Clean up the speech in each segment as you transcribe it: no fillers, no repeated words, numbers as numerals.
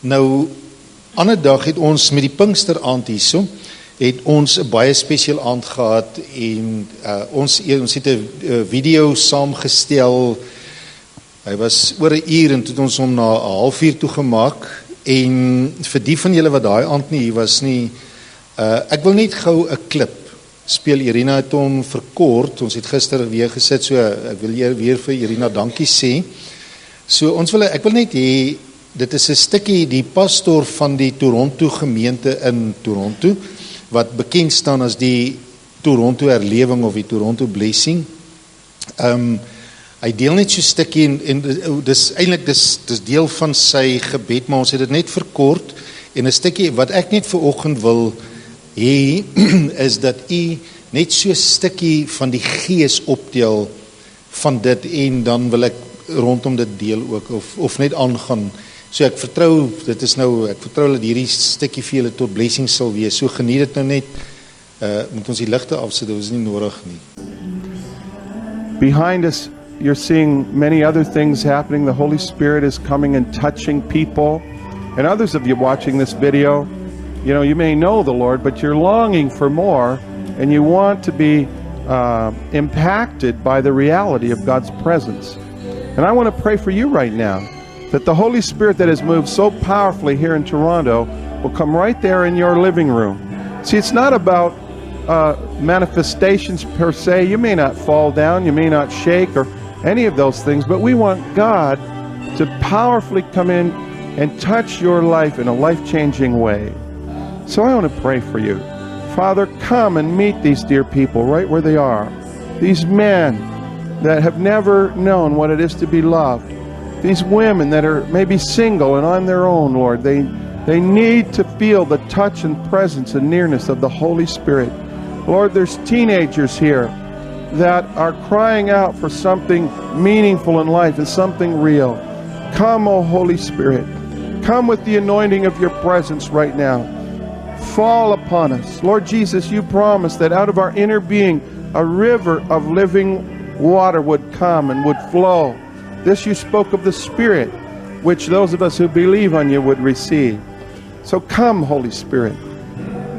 Nou, ander dag het ons met die Pinkster aand hierso, het ons 'n baie spesiaal aand gehad en ons het 'n video saamgestel. Hy was oor 'n uur en toe het ons hom na 'n halfuur toe gemaak. En vir die van julle wat daai aand nie hier was nie, ek wil net gou 'n klip speel. Irina het hom verkort. Ons het gister weer gesit, so ek wil weer vir Irina dankie sê. So ek wil net hê, dit is 'n stukkie, die pastor van die Toronto gemeente in Toronto, wat bekend staan as die Toronto Herlewing of die Toronto Blessing. Hy deel net so 'n stukkie en dis eintlik dis deel van sy gebed, maar ons het dit net verkort en 'n stukkie wat ek net vir oggend wil hê is dat u net so 'n stukkie van die gees optel van dit en dan wil ek rondom dit deel ook of net aangaan. So ek vertrou dat hierdie stukkie vir julle tot blessing sal wees. So geniet dit nou net. Moet ons die ligte afsit, dit is nie nodig nie. Behind us, you're seeing many other things happening. The Holy Spirit is coming and touching people. And others of you watching this video, you may know the Lord, but you're longing for more, and you want to be impacted by the reality of God's presence. And I want to pray for you right now, that the Holy Spirit that has moved so powerfully here in Toronto will come right there in your living room. See, it's not about manifestations per se. You may not fall down, you may not shake or any of those things, but we want God to powerfully come in and touch your life in a life-changing way. So I want to pray for you. Father, come and meet these dear people right where they are. These men that have never known what it is to be loved. These women that are maybe single and on their own, Lord. They need to feel the touch and presence and nearness of the Holy Spirit. Lord, there's teenagers here that are crying out for something meaningful in life and something real. Come, O Holy Spirit. Come with the anointing of your presence right now. Fall upon us. Lord Jesus, you promised that out of our inner being, a river of living water would come and would flow. This you spoke of the Spirit, which those of us who believe on you would receive. So come, Holy Spirit.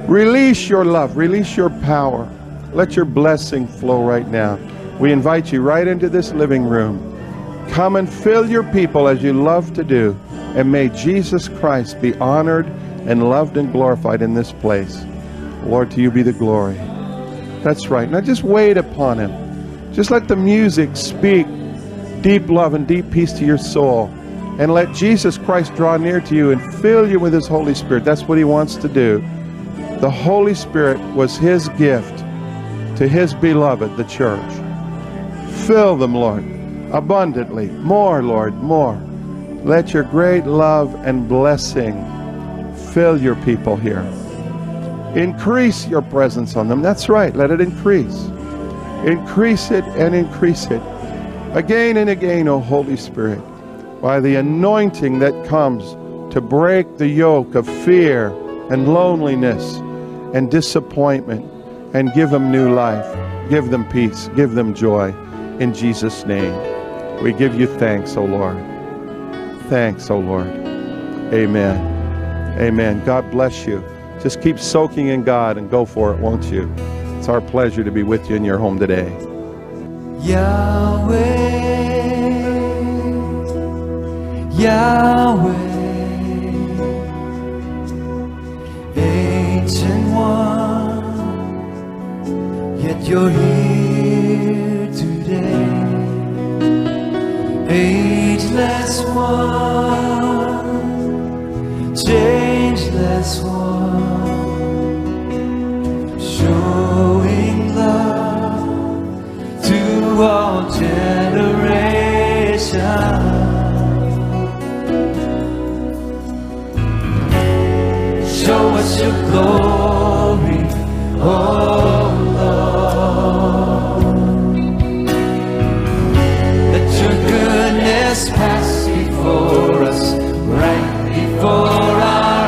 Release your love. Release your power. Let your blessing flow right now. We invite you right into this living room. Come and fill your people as you love to do. And may Jesus Christ be honored and loved and glorified in this place. Lord, to you be the glory. That's right. Now just wait upon him. Just let the music speak deep love and deep peace to your soul. And let Jesus Christ draw near to you and fill you with his Holy Spirit. That's what he wants to do. The Holy Spirit was his gift to his beloved, the church. Fill them, Lord, abundantly. More, Lord, more. Let your great love and blessing fill your people here. Increase your presence on them. That's right. Let it increase. Increase it and increase it. Again and again, O Holy Spirit, by the anointing that comes to break the yoke of fear and loneliness and disappointment and give them new life. Give them peace. Give them joy. In Jesus' name, we give you thanks, O Lord. Thanks, O Lord. Amen. Amen. God bless you. Just keep soaking in God and go for it, won't you? It's our pleasure to be with you in your home today. Yahweh, Yahweh, Ancient One, yet you're here today. Ageless One, changeless One, showing love to all generations. Show us your glory, oh Lord. Let your goodness pass before us, right before our eyes.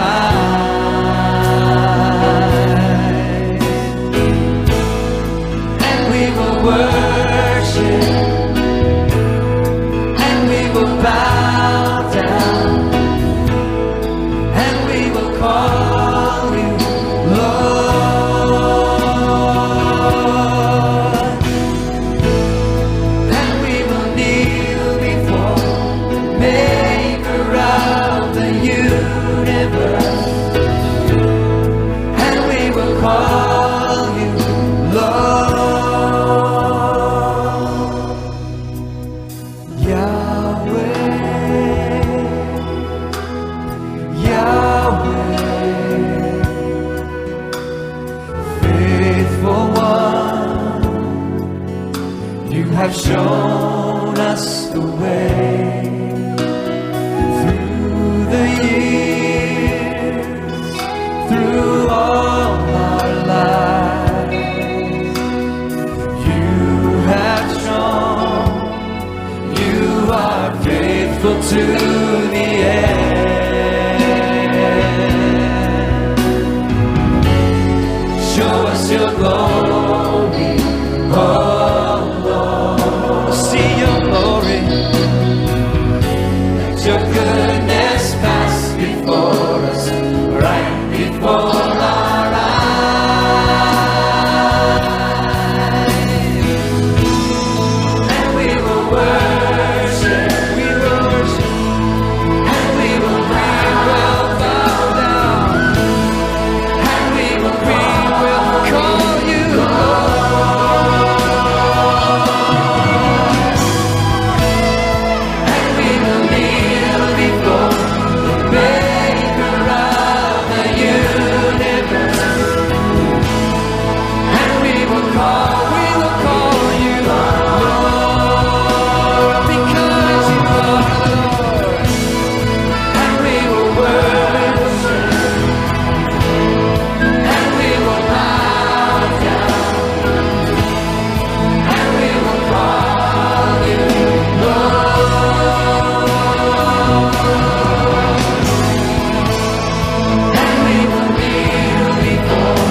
And we will worship, and we will bow down You have shown us the way through the years, through all our lives. You have shown you are faithful to the end. Show us your glory, oh Lord. See your glory. Let your goodness pass before us, right before our eyes. And we will worship, and we will will bow down, and we will call you Lord, and we will kneel before the Maker of the universe, and we will call you Lord, because you are the Lord, and we will worship, and we will bow down, and we will call you Lord, and we will kneel before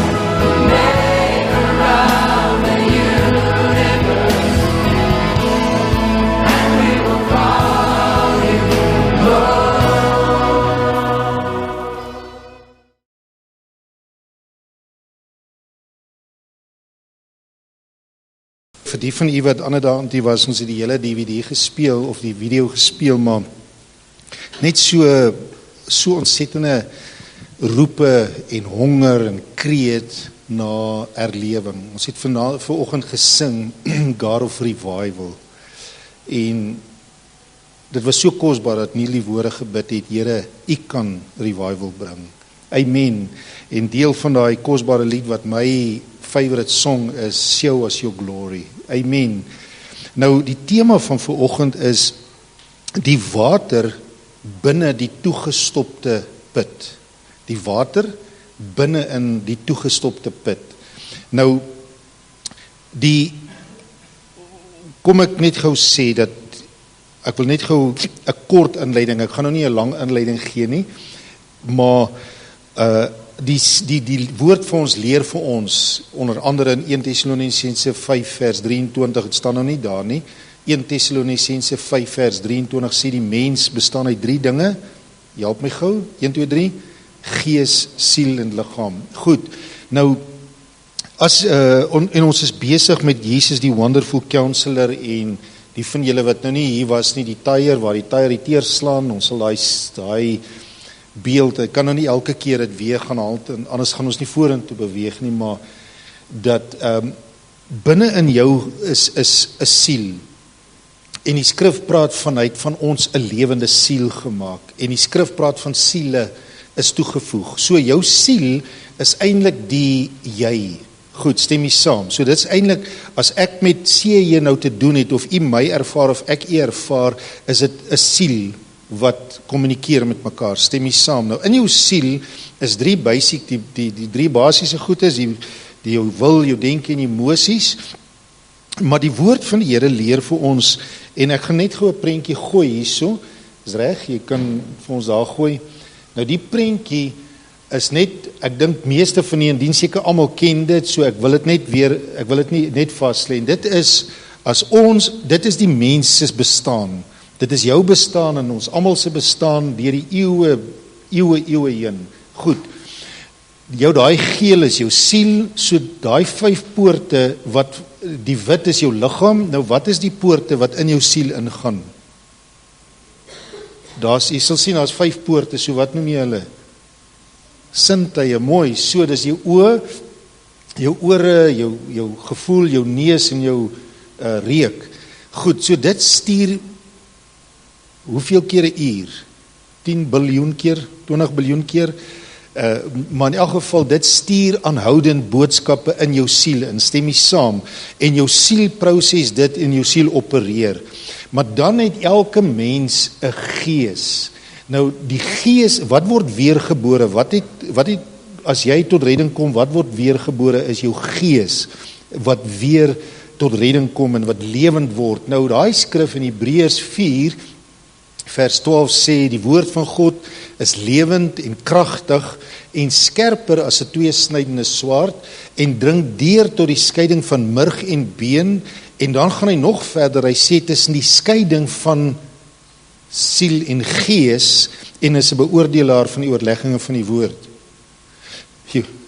the Maker of the universe, and we will call you Vir die van u wat ander daand die was, ons het die hele DVD gespeel of die video gespeel, maar net so ontsettende roepe en honger en kreet na herlewing. Ons het vanoggend gesing God of Revival, en dit was so kosbaar dat Neil die woorde gebid het, Here, u kan revival bring. Amen. En deel van daai kosbare lied wat my favorite song is, Show Us Your Glory. Amen. Nou die tema van vanoggend is die water binne die toegestopte put. Die water binne in die toegestopte put. Nou kom ek net gou sê dat ek wil net gou 'n kort inleiding. Ek gaan nou nie 'n lang inleiding gee nie, maar die woord vir ons leer vir ons, onder andere in 1 Tessalonisense 5 vers 23, het staan nou nie daar nie. 1 Tessalonisense 5 vers 23 sê die mens bestaan uit 3 dinge. Help my gou. 1, 2, 3. Gees, siel en liggaam. Goed. Nou en ons is besig met Jesus die Wonderful Counselor, en die van julle wat nou nie hier was nie, die tyre waar die tyre die teer slaan, ons sal daai beeld, ek kan nou nie elke keer dit weer gaan haal, anders gaan ons nie vorentoe beweeg nie, maar dat binne in jou is 'n siel, en die skrif praat van ons 'n lewende siel gemaak, en die skrif praat van siele is toegevoeg. So jou siel is eintlik die jy. Goed, stem jy saam? So dit is eintlik, as ek met C nou te doen het, of u my ervaar of ek u ervaar, is dit 'n siel wat kommunikeer met mekaar. Stem jy saam? Nou in jou siel is 3 basic, die 3 basiese goed is die jou wil, jou denke en emosies. Maar die woord van die Here leer vir ons, en ek gaan net gou 'n prentjie gooi hierso. Is reg, jy kan vir ons daar gooi. Nou die prentjie is net, ek dink meeste van die indien seker almal ken dit, so ek wil dit nie net vas lê. Dit is dit is die mens se bestaan. Dit is jou bestaan en ons almal se bestaan deur die eeue heen. Goed. Daai geel is jou siel, so daai 5 poorte wat die wit is jou liggaam. Nou wat is die poorte wat in jou siel ingaan? Jy sal sien daar's 5 poorte, so wat noem jy hulle? Sintuie, mooi. So dis jou oë, jou ore, jou gevoel, jou neus en jou reuk. Goed, so dit stuur hoeveel keer 'n uur? 10 biljoen keer, 20 biljoen keer Maar in elk geval, dit stuur aanhoudend boodskappe in jou siel, en stem jy saam, en jou siel proses dit en jou siel opereer. Maar dan het elke mens 'n gees. Nou die gees, wat word weergebore? Wat het as jy tot redding kom, wat word weergebore is jou gees wat weer tot redding kom en wat lewend word. Nou daai skrif in Hebreërs 4 vers 12 sê die woord van God is lewend en kragtig en skerper as 'n tweesnydende swaard en dring deur tot die skeiding van murg en been, en dan gaan hy nog verder, hy sê tussen die skeiding van siel en gees en is 'n beoordelaar van die oorleggings van die woord.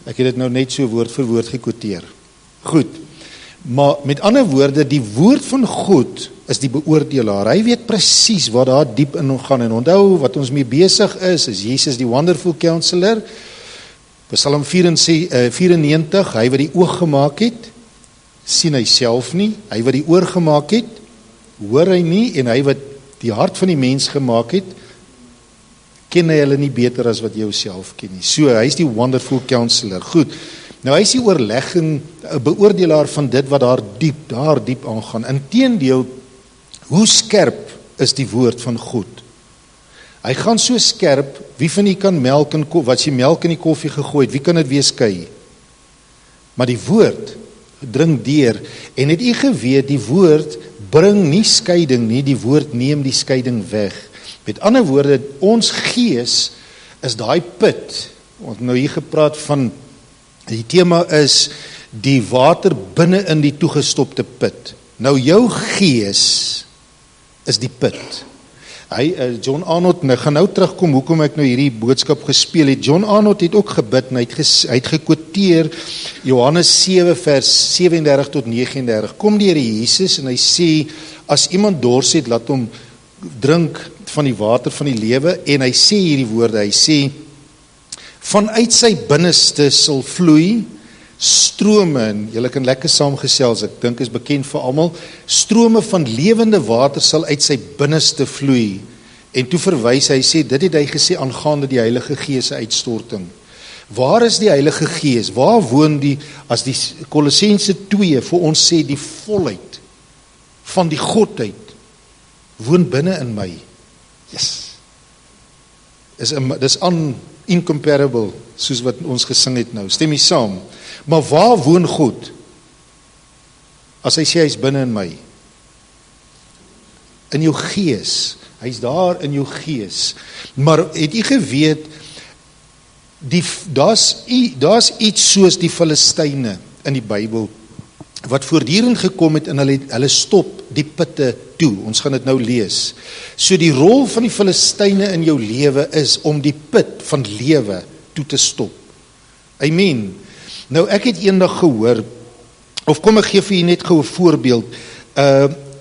Ek het dit nou net so woord vir woord gekwoteer. Goed, maar met ander woorde, die woord van God is die beoordelaar. Hy weet presies wat daar diep in gaan, en onthou wat ons mee besig is Jesus die Wonderful Counselor. Psalm 94, hy wat die oog gemaak het, sien hy self nie, hy wat die oor gemaak het, hoor hy nie, en hy wat die hart van die mens gemaak het, ken hy hulle nie beter as wat jy jouself ken nie. So, hy is die Wonderful Counselor. Goed, nou hy is die oorlegging, 'n beoordelaar van dit wat daar diep aangaan. Inteendeel, hoe skerp is die woord van God? Hy gaan so skerp, wie van u kan melk in wat jy melk in die koffie gegooi het, wie kan dit weer skei? Maar die woord dring deur, en het u geweet, die woord bring nie skeiding nie, die woord neem die skeiding weg. Met ander woorde, ons gees is daai put. Ons nou hier gepraat van, die tema is die water binne in die toegestopte put. Nou jou gees is die put. John Arnott, nou gaan nou terugkom hoekom ek nou hierdie boodskap gespeel het. John Arnott het ook gebid en hy het gekwoteer Johannes 7 vers 37 tot 39. Kom die Here Jesus en hy sê, as iemand dors het, laat hom drink van die water van die lewe, en hy sê hierdie woorde, hy sê, vanuit sy binneste sal vloei strome, en julle kan lekker saamgesels, ek dink is bekend vir almal, strome van lewende water sal uit sy binneste vloei, en toe verwys hy sê, dit het hy gesê aangaande die Heilige Gees se uitstorting. Waar is die Heilige Gees? Waar woon die, as die Kolossense 2 vir ons sê, die volheid van die Godheid woon binne in my. Yes. Dis incomparable, soos wat ons gesing het nou. Stem jy saam? Maar waar woon God? As hy sê, hy is binne in my. In jou gees. Hy is daar in jou gees. Maar het jy geweet, daar's iets soos die Filistyne in die Bybel, wat voortdurend gekom het, en hulle stop die putte toe. Ons gaan dit nou lees. So die rol van die Filistyne in jou lewe is om die put van lewe toe te stop. Amen. Nou ek het eendag gehoor, of kom ek gee vir julle net gou 'n voorbeeld.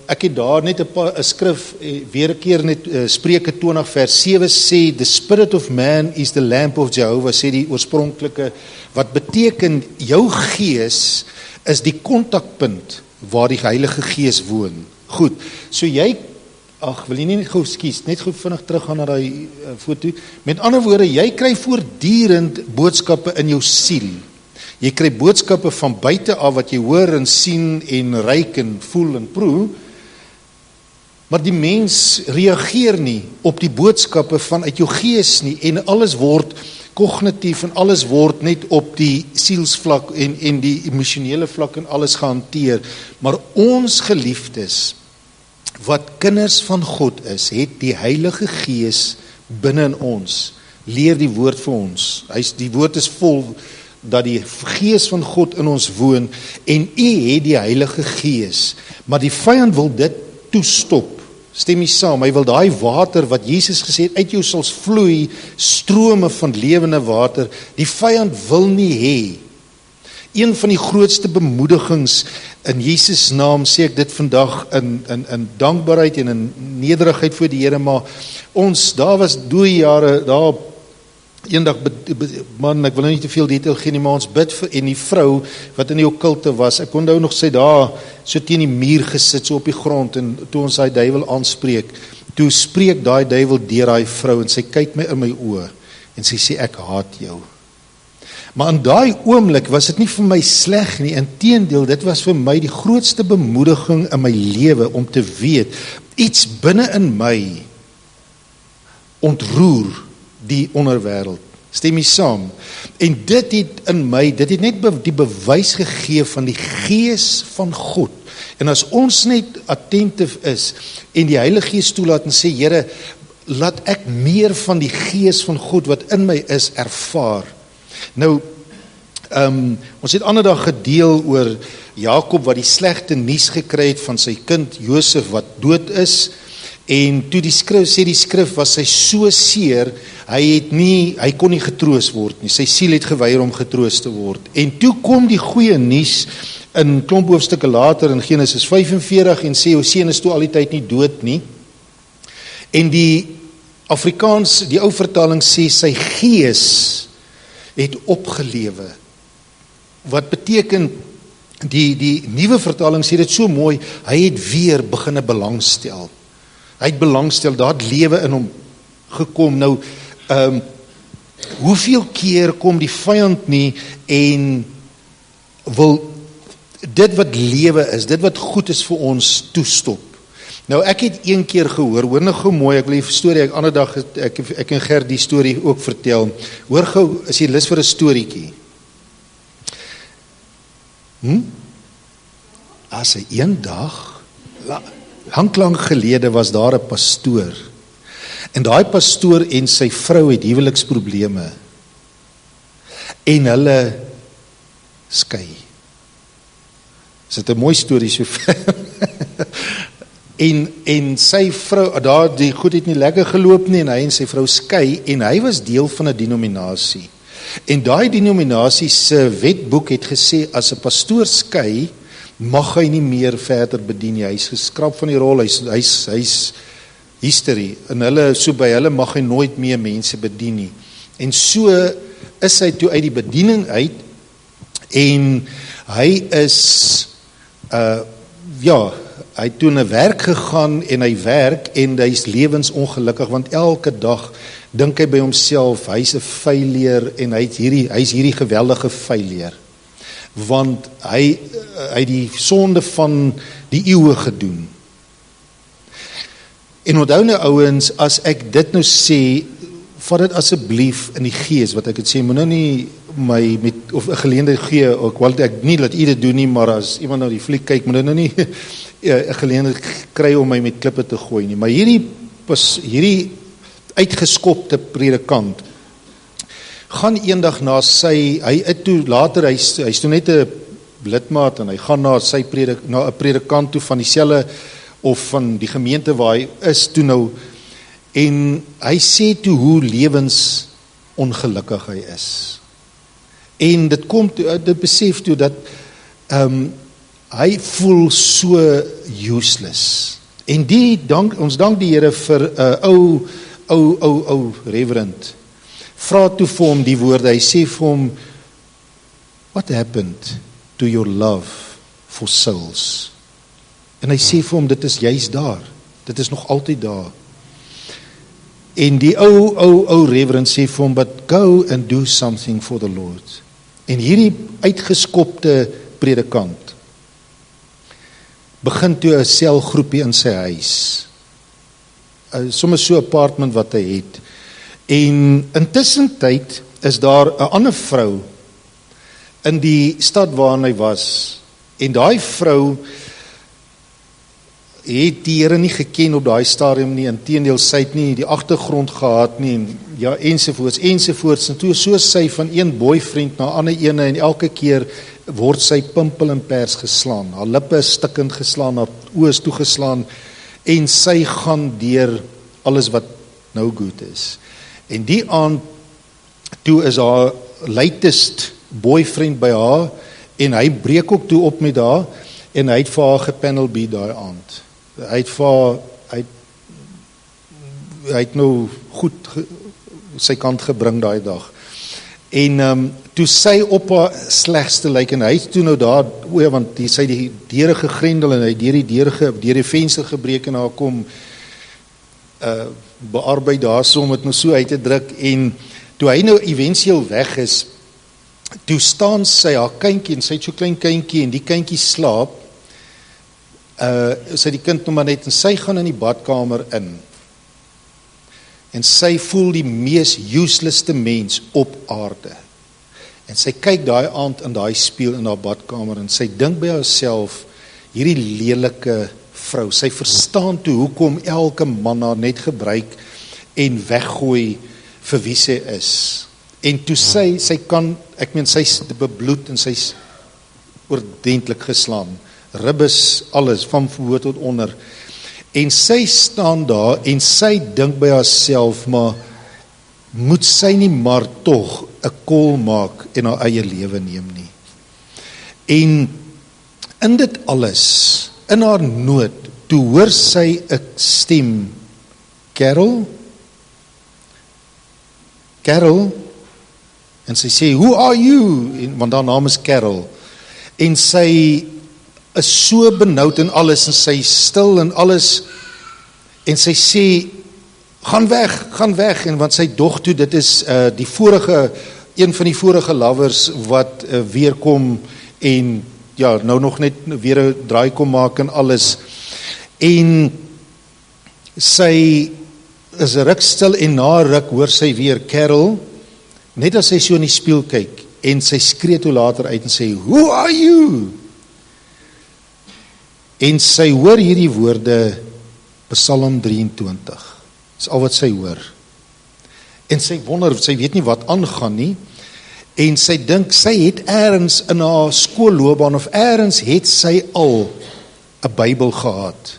Ek het daar net 'n skrif, weer 'n keer net Spreuke 20 vers 7 sê, the spirit of man is the lamp of Jehovah, sê die oorspronklike, wat beteken jou gees is die kontakpunt waar die Heilige Gees woon. Goed, so jy, wil jy nie net gou skies, net gou vinnig terug gaan na die foto. Met ander woorde, jy kry voortdurend boodskappe in jou siel. Jy kry boodskappe van buite af wat jy hoor en sien en ruik en voel en proe, maar die mens reageer nie op die boodskappe vanuit jou gees nie, en alles word kognitief en alles word net op die sielsvlak en die emosionele vlak en alles gehanteer. Maar ons geliefdes, wat kinders van God is, het die Heilige Gees binne in ons, leer die woord vir ons. Die woord is vol, dat die Gees van God in ons woon, en u het die Heilige Gees, maar die vyand wil dit toestop. Stem jy saam, hy wil daai water wat Jesus gesê het, uit jou sal vloei strome van lewende water, die vyand wil nie hê. Een van die grootste bemoedigings in Jesus naam, sê ek dit vandag in dankbaarheid en in nederigheid voor die Here, maar ons, daar was dooie jare, daar eendag, man, ek wil nou nie te veel detail gee nie, maar ons bid vir, en die vrou wat in die okkulte was, ek onthou nog sy daar, so teen die muur gesit, so op die grond, en toe ons daai duiwel aanspreek, toe spreek daai duiwel deur daai vrou, en sy kyk my in my oë, en sy sê, ek haat jou. Maar in daai oomblik was dit nie vir my sleg nie, inteendeel, dit was vir my die grootste bemoediging in my lewe om te weet, iets binne in my ontroer die onderwêreld. Stem jy saam? En dit het net die bewys gegee van die Gees van God. En as ons net attentief is en die Heilige Gees toelaat en sê, Here, laat ek meer van die Gees van God wat in my is ervaar. Nou, ons het ander dag gedeel oor Jakob wat die slegte nuus gekry het van sy kind Josef wat dood is, en toe die skrif was sy so seer, hy kon nie getroos word nie, sy siel het geweier om getroos te word, en toe kom die goeie nuus in klomp hoofstukke later in Genesis 45 en sê, Hosea is toe al die tyd nie dood nie, en die Afrikaans, die ou vertaling sê, sy gees het opgelewe, wat beteken, die nuwe vertaling sê dit so mooi, hy het weer beginne belangstel, hy het belangstel, daar het lewe in hom gekom. Nou, hoeveel keer kom die vyand nie en wil dit wat lewe is, dit wat goed is vir ons toestop. Nou ek het een keer gehoor, hoor nou gou mooi, ek wil die storie, ander dag ek en Gert die storie ook vertel. Hoor gou, is jy lus vir 'n storieetjie? As een dag, lang gelede was daar 'n pastoor. En daai pastoor en sy vrou het huweliksprobleme. En hulle skei. Is dit 'n mooi storie so ver? en sy vrou, die goed het nie lekker geloop nie, en hy en sy vrou skei, en hy was deel van 'n denominasie. En daai denominasie se wetboek het gesê, as 'n pastoor skei, mag hy nie meer verder bedien nie. Hy is geskraap van die rol, hy's history, en by hulle mag hy nooit meer mense bedien nie. En so is hy toe uit die bediening uit, en hy is, hy het toe na werk gegaan, en hy werk, en hy is lewensongelukkig, want elke dag dink hy by homself, hy's 'n failure, en hy's hierdie geweldige failure, want hy het die sonde van die eeue gedoen. En onthou nou ouens, as ek dit nou sê, vat dit asseblief in die gees, wat ek het sê, moet nou nie my of 'n geleentheid gee, ek nie laat u dit doen nie, maar as iemand nou die fliek kyk, moet nou nie 'n geleentheid kry om my met klippe te gooi nie, maar hierdie uitgeskopte predikant, gaan eendag na hy's toe net 'n lidmaat, en hy gaan na 'n predikant toe van dieselfde, of van die gemeente waar hy is toe nou, en hy sê toe hoe lewensongelukkig hy is. En dit besef toe dat hy voel so useless. En ons dank die Here vir 'n ou reverend. Vra toe vir hom die woorde, hy sê vir hom, what happened to your love for souls? En hy sê vir hom, dit is juist daar, dit is nog altyd daar. En die ou reverend sê vir hom, but go and do something for the Lord. En hierdie uitgeskopte predikant begin toe 'n selgroepie in sy huis, soms so 'n apartment wat hy het, en intussen tyd is daar 'n ander vrou in die stad waarin hy was, en daai vrou het die Here nie geken op daai stadium nie, inteendeel sy het nie die agtergrond gehad nie, en ja, ensovoorts, en toe so sy van een boyfriend na ander ene, en elke keer word sy pimpel en pers geslaan, haar lippe is stikkend geslaan, haar oë is toegeslaan, en sy gaan deur alles wat nou goed is. En die aand, toe is haar latest boyfriend by haar, en hy breek ook toe op met haar, en hy het vir haar gepanel beat daai aand. Hy het nou goed sy kant gebring daai dag. En toe sy op haar slegste lyk, en hy het toe nou daar, want sy het die deure gegrendel, en hy het deur die venster gebreek, en haar kom bearbeid daar, om het nou so uit te druk, en toe hy nou eventueel weg is, toe staan sy haar kindjie en sy het so klein kindjie en die kindjie slaap. Sy die kind nog maar net en sy gaan in die badkamer in. En sy voel die mees uselesste mens op aarde. En sy kyk daai aand in daai spieël in haar badkamer en sy dink by haarself, hierdie lelike vrou, sy verstaan toe hoekom elke man haar net gebruik en weggooi vir wie sy is. En toe sy kan, ek meen sy's bebloed en sy's oordentlik geslaan. Ribbes, alles, van voor tot onder. En sy staan daar en sy dink by haarself, maar moet sy nie maar tog 'n call maak en haar eie lewe neem nie. En in dit alles, in haar nood, toe hoor sy 'n stem, Carol, en sy sê, who are you? En, want haar naam is Carol. En sy is so benoud en alles, en sy stil en alles, en sy sê, gaan weg, en want sy dog toe, dit is een van die vorige lovers, wat weer kom, en ja, nou nog net weer 'n draai kom maak en alles, en sy is ruk stil, en na ruk hoor sy weer, Carol, net as sy so in die spieël kyk, en sy skree toe later uit en sê, who are you? En sy hoor hierdie woorde, Psalm 23, dis al wat sy hoor. En sy wonder, sy weet nie wat aangaan nie, en sy dink, sy het eers in haar skoolloopbaan, of eers het sy al 'n Bybel gehad.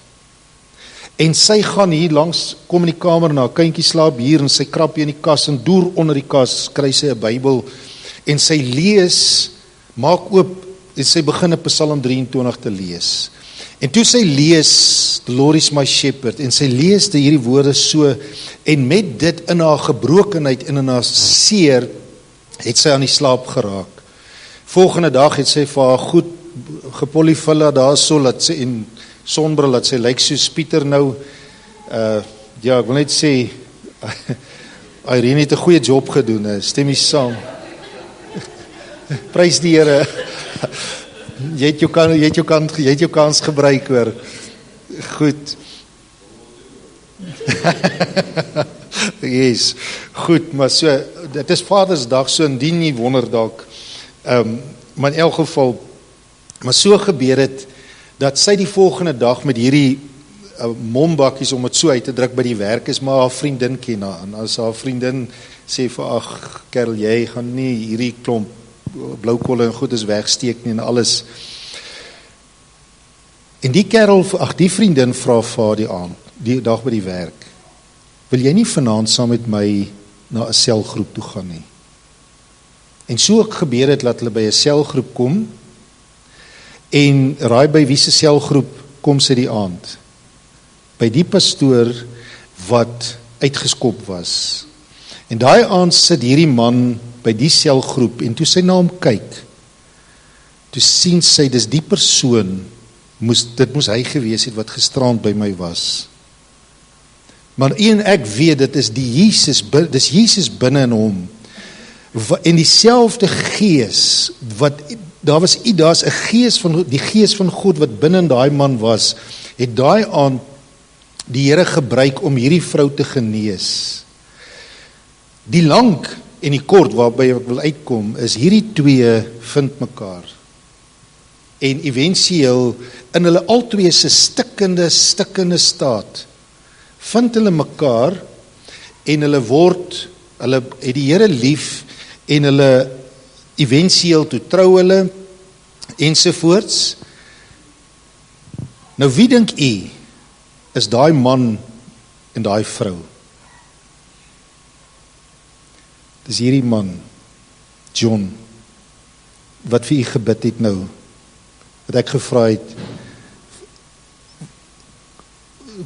En sy gaan hier langs, kom in die kamer, na haar kindjie slaap hier, en sy krap hier in die kas, en deur onder die kas, kry sy 'n Bybel, en sy lees, maak oop, en sy begin 'n Psalm 23 te lees. En toe sy lees, the Lord is my shepherd, en sy lees hierdie woorde so, en met dit in haar gebrokenheid en in haar seer, het sy aan die slaap geraak. Volgende dag het sy vir haar goed gepolyfilla daar so, dat sy, en sonbril, dat sy lyk soos Pieter nou, ja, ek wil net sê, Irene het 'n goeie job gedoen, stem jy saam? Prys die Here. Jy het jou kans gebruik, hoor. Goed. Yes, goed, maar so, dit is Vadersdag, so indien nie wonder dalk, maar in elk geval, maar so gebeur het, dat sy die volgende dag met hierdie mombakkies, om het so uit te druk by die werk is, maar haar vriendin ken haar, en as haar vriendin sê vir, ag, Karel, jy gaan nie hierdie klomp blauwkolle en goed is wegsteek nie en alles. En die vriendin vra vir haar die aand, die dag by die werk, wil jy nie vanaand saam met my na 'n selgroep toe gaan nie? En so gebeur het, dat hulle by 'n selgroep kom, en raai by wie se selgroep kom sy die aand? By die pastoor wat uitgeskop was. En daai aand sit hierdie man by die selgroep, en toe sy na hom kyk, toe sien sy, dis die persoon, dit moes hy gewees het, wat gisterand by my was. Maar ek weet, dit is dis Jesus binne in hom, en dieselfde gees, daar's 'n gees van, die gees van God, wat binne in daai man was, het daai aand die Here gebruik, om hierdie vrou te genees. Die lang en die kort, waarby ek wil uitkom, is hierdie twee vind mekaar. En eventueel, in hulle altwee se stikkende staat, vind hulle mekaar, en hulle het die Here lief, en hulle eventueel toe trou hulle, ensovoorts. Nou wie dink u, is daai man en daai vrou? Dis hierdie man, John, wat vir u gebid het nou, wat ek gevra het,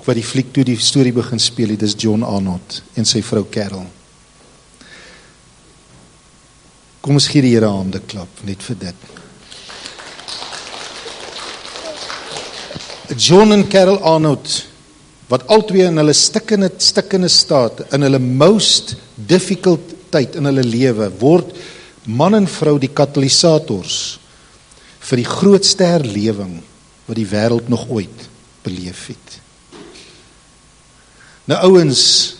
wat die fliek toe die storie begin speel het, dis John Arnott en sy vrou Carol. Kom ons gee die Here 'n hande klap, net vir dit. John en Carol Arnott, wat albei in hulle stikkende staat, in hulle most difficult tyd in hulle lewe, word man en vrou die katalysators vir die grootste herlewing wat die wêreld nog ooit beleef het. Nou ouens,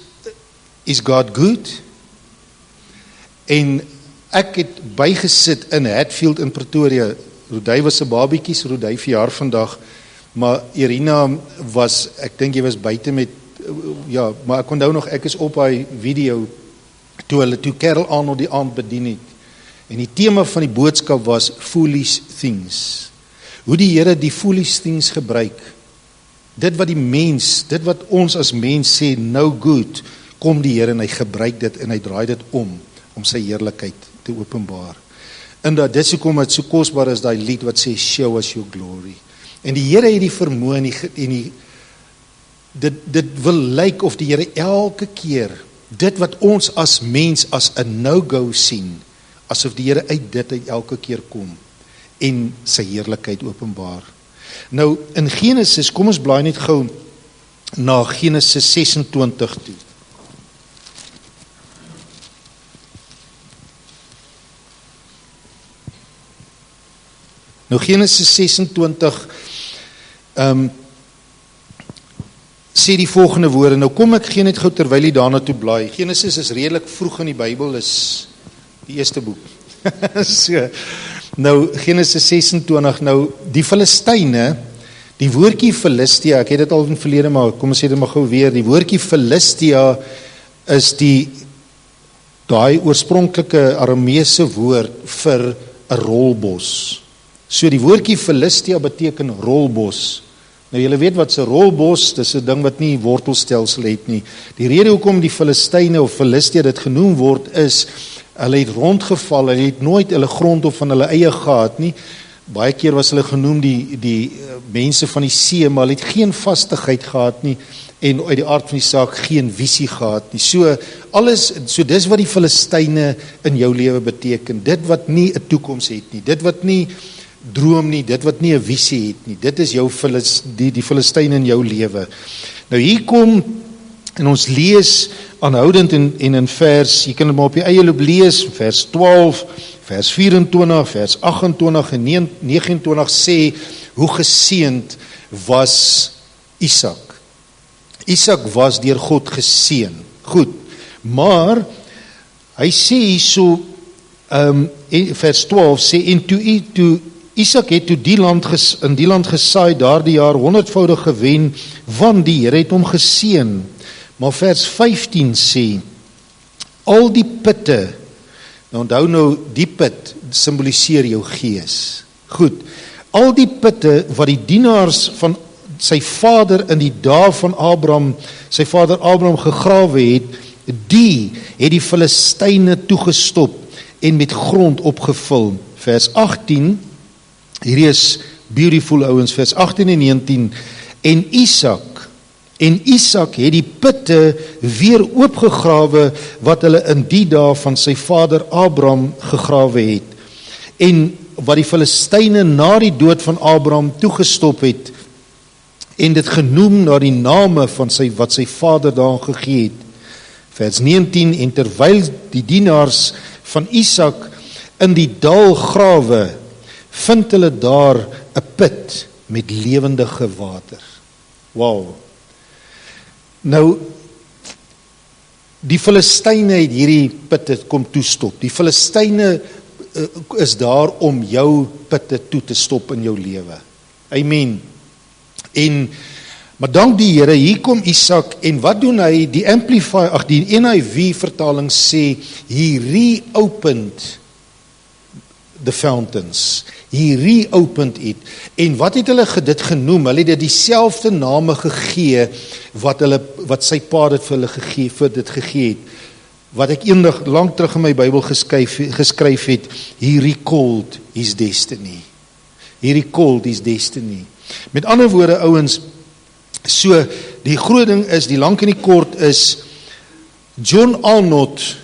is God good? En ek het bygesit in Hatfield in Pretoria. Rudy was 'n babietjies, Rudy verjaar vandag, maar Irina was, ek dink jy was buite met, ja, maar ek onthou nog, ek is op hy video, toe Carol Arnold die aand bedien het. En die tema van die boodskap was foolish things. Hoe die Here die foolish things gebruik. Dit wat die mens, dit wat ons as mens sê no good, kom die Here en hy gebruik dit en hy draai dit om sy heerlikheid te openbaar. En dat dit hoekom dit so kosbaar is, daai lied wat sê show us your glory. En die Here het die vermoë en dit wil lyk of die Here elke keer dit wat ons as mens as 'n no-go sien, asof die Here uit dit elke keer kom en sy heerlikheid openbaar. Nou in Genesis, kom ons blaai net gou na Genesis 26 toe. Nou Genesis 26 sê die volgende woorde. Nou kom ek gee net gou terwyl jy daarna toe blaai. Genesis is redelik vroeg in die Bybel, is die eerste boek. So, nou Genesis 26, nou die Filistyne, die woordjie Filistia, ek het dit al in verlede, maar kom ons sê dit maar gou weer, die woordjie Filistia is daai oorspronklike Arameese woord vir 'n rolbos. So die woordjie Filistia beteken rolbos. Nou julle weet wat 'n rolbos, dis 'n ding wat nie wortelstelsel het nie. Die rede hoekom die Filistyne of Filistia dit genoem word is, hulle het rondgeval, hulle het nooit hulle grond of van hulle eie gehad nie. Baie keer was hulle genoem die mense van die see, maar hulle het geen vastigheid gehad nie en uit die aard van die saak geen visie gehad nie. So dis wat die Filistyne in jou lewe beteken. Dit wat nie 'n toekoms het nie, dit wat nie droom nie, dit wat nie 'n visie het nie. Dit is jou die Filistyne in jou lewe. Nou hier kom en ons lees aanhoudend en in vers, jy kan dit maar op die eie loop lees, vers 12, vers 24, vers 28 en 29 sê hoe geseënd was Isak. Isak was deur God geseën. Goed. Maar hy sê hierso vers 12 sê en toe Isak het toe in die land gesaai daardie jaar 100voudig gewen, want die Here het hom geseën. Maar vers 15 sê al die putte, nou onthou nou die put simboliseer jou gees. Goed. Al die putte wat die dienaars van sy vader in die dae van Abraham, sy vader Abraham gegrawe het, die het die Filistyne toegestop en met grond opgevul. Vers 18, hierdie is beautiful ouens, vers 18 en 19, en Isak het die putte weer oopgegrawe wat hulle in die dae van sy vader Abraham gegrawe het, en wat die Filistyne na die dood van Abraham toegestop het, en dit genoem na die name van wat sy vader daar gegee het. Vers 19, en terwyl die dienaars van Isak in die dal grawe, vind hulle daar 'n put met lewendige water. Wow. Nou, die Filistyne het hierdie putte kom toestop. Die Filistyne is daar om jou putte toe te stop in jou lewe. Amen. Maar dank die Here, hier kom Isak, en wat doen hy? Die NIV vertaling sê, he reopened the fountains. He reopened it. En wat het hulle dit genoem? Hulle het dieselfde name gegee wat sy pa dit vir hulle gegee het. Wat ek eendag lank terug in my Bybel geskryf het, he recalled his destiny. He recalled his destiny. Met ander woorde, ouens, so die groot ding is, die lank en die kort is, John Arnott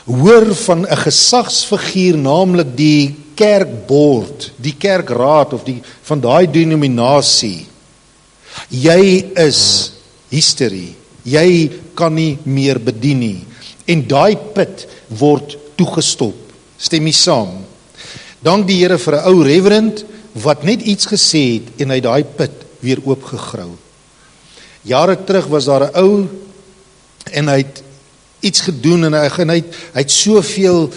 hoor van 'n gesagsfiguur, naamlik die kerkbord, die kerkraad of van daai denominasie. Jy is history. Jy kan nie meer bedien nie. En daai put word toegestop. Stem jy saam? Dank die Here vir 'n ou reverend wat net iets gesê het en hy daai put weer oopgegrou. Jare terug was daar 'n ou en hy het iets gedoen en hy het soveel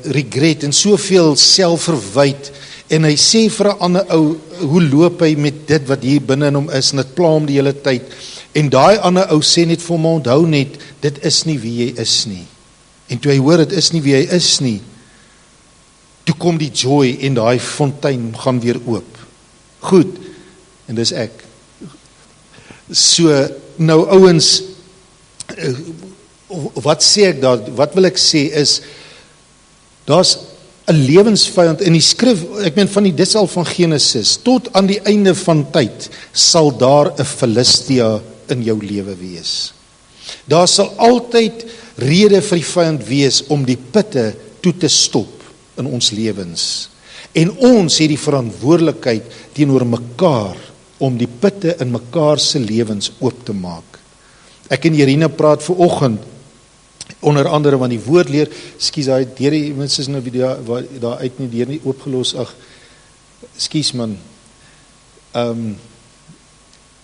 regret en soveel selfverwyd en hy sê vir 'n ander ou, hoe loop hy met dit wat hier binne in hom is en dit pla hom die hele tyd. En daai ander ou sê net vir hom, onthou net, dit is nie wie jy is nie. En toe hy hoor dit is nie wie hy is nie, toe kom die joy en daai fontein gaan weer oop. Goed, en dis ek. So, nou ouens, wat sê ek daar, wat wil ek sê is, daar's 'n lewensvyand in die skrif, ek meen van die dis al van Genesis, tot aan die einde van tyd, sal daar 'n Filistia in jou lewe wees. Daar sal altyd rede vir die vyand wees om die putte toe te stop in ons lewens. En ons het die verantwoordelikheid teenoor mekaar om die putte in mekaar se lewens oop te maak. Ek en Irina praat vanoggend onder andere van die woordleer, skus daai deur die mense is nou video daar uit nie deur nie oopgelos. Ag, skus man.